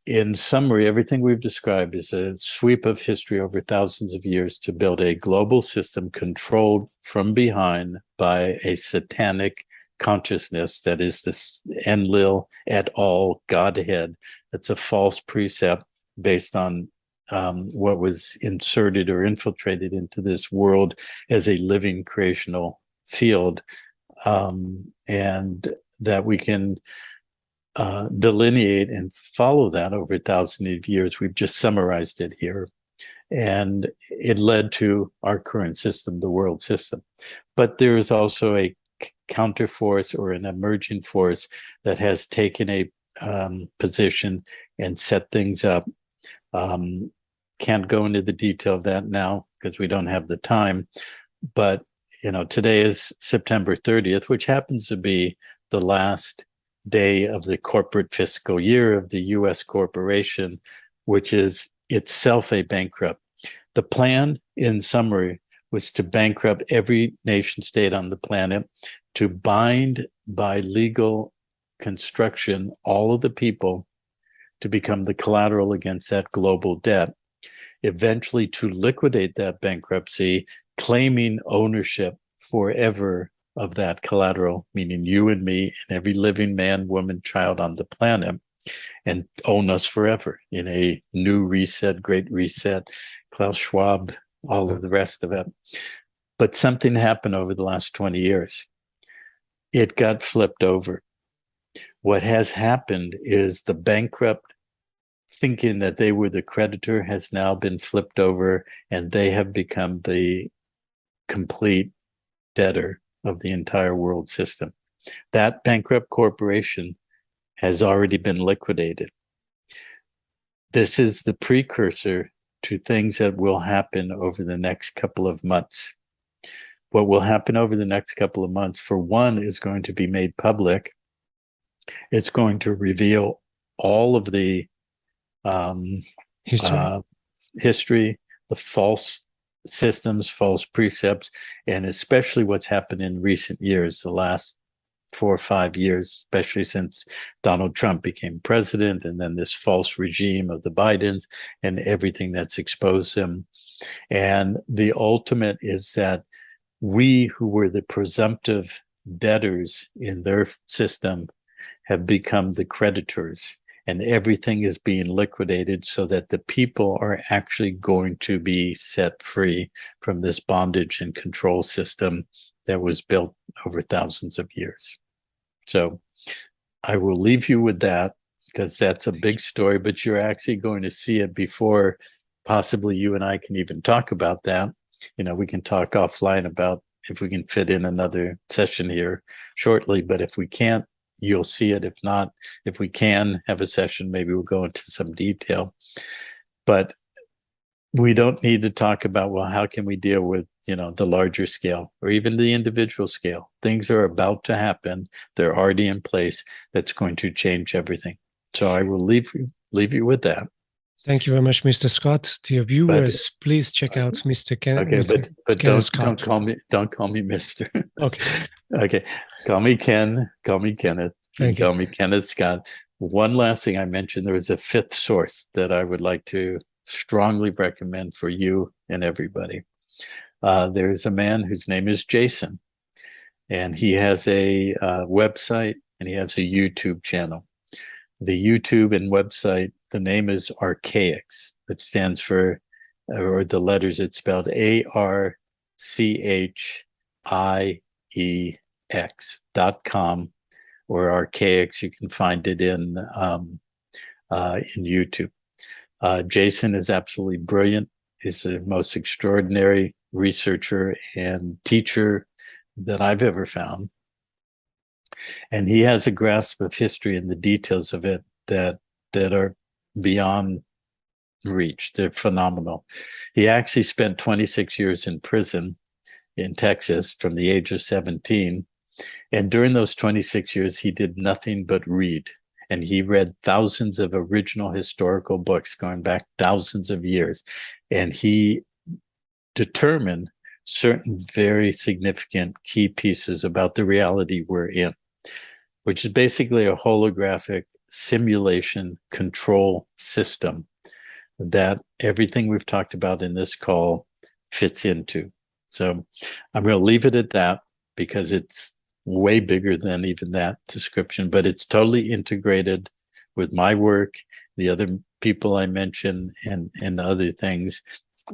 in summary, everything we've described is a sweep of history over thousands of years to build a global system controlled from behind by a satanic consciousness that is this Enlil et al. Godhead. That's a false precept based on what was inserted or infiltrated into this world as a living creational field, and that we can delineate and follow that over thousands of years. We've just summarized it here, and it led to our current system, the world system. But there is also a counter force or an emerging force that has taken a position and set things up. Can't go into the detail of that now because we don't have the time. But, today is September 30th, which happens to be the last day of the corporate fiscal year of the U.S. corporation, which is itself a bankrupt. The plan, in summary, was to bankrupt every nation state on the planet, to bind by legal construction all of the people to become the collateral against that global debt, eventually to liquidate that bankruptcy, claiming ownership forever of that collateral, meaning you and me and every living man, woman, child on the planet, and own us forever in a new reset, great reset, Klaus Schwab, all of the rest of it. But something happened over the last 20 years. It got flipped over. What has happened is the bankrupt thinking that they were the creditor has now been flipped over, and they have become the complete debtor of the entire world system. That bankrupt corporation has already been liquidated. This is the precursor to things that will happen over the next couple of months. What will happen over the next couple of months, for one, is going to be made public. It's going to reveal all of the history, the false systems, false precepts, and especially what's happened in recent years, the last 4 or 5 years, especially since Donald Trump became president, and then this false regime of the Bidens and everything that's exposed him. And the ultimate is that we who were the presumptive debtors in their system have become the creditors, and everything is being liquidated so that the people are actually going to be set free from this bondage and control system that was built over thousands of years. So I will leave you with that, because that's a big story, but you're actually going to see it before possibly you and I can even talk about that. We can talk offline about if we can fit in another session here shortly, but if we can't, you'll see it. If not, if we can have a session, maybe we'll go into some detail. But we don't need to talk about, well, how can we deal with, the larger scale or even the individual scale? Things are about to happen. They're already in place. That's going to change everything. So I will leave you with that. Thank you very much, Mr. Scott. To your viewers, please check out Mr. Kenneth. Okay, but don't call me Mr. Okay. Okay. Call me Ken. Call me Kenneth. Call me Kenneth Scott. One last thing I mentioned, there was a fifth source that I would like to strongly recommend for you and everybody. There's a man whose name is Jason, and he has a website and he has a YouTube channel. The YouTube and website, the name is Archaics, which stands for, or the letters, it's spelled ARCHIEX.com. or Archaics. You can find it in YouTube. Jason is absolutely brilliant. He's the most extraordinary researcher and teacher that I've ever found. And he has a grasp of history and the details of it that are beyond reach. They're phenomenal. He actually spent 26 years in prison in Texas from the age of 17. And during those 26 years, he did nothing but read. And he read thousands of original historical books going back thousands of years. And he determined certain very significant key pieces about the reality we're in, which is basically a holographic simulation control system that everything we've talked about in this call fits into. So I'm going to leave it at that because it's way bigger than even that description, but it's totally integrated with my work, the other people I mentioned, and other things.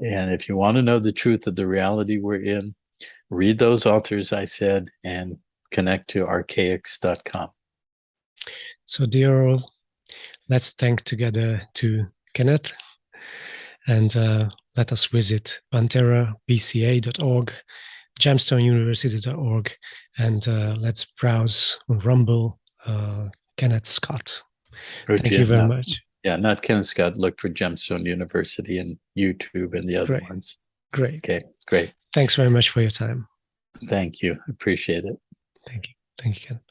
And if you want to know the truth of the reality we're in, read those authors I said and connect to archaics.com. So dear all, let's thank together to Kenneth, and let us visit panterabca.org, gemstoneuniversity.org, and let's browse on Rumble Kenneth Scott. Thank you very much. Yeah, not Kenneth Scott. Look for Gemstone University and YouTube and the other ones. Great. Okay, great. Thanks very much for your time. Thank you. Appreciate it. Thank you. Thank you, Kenneth.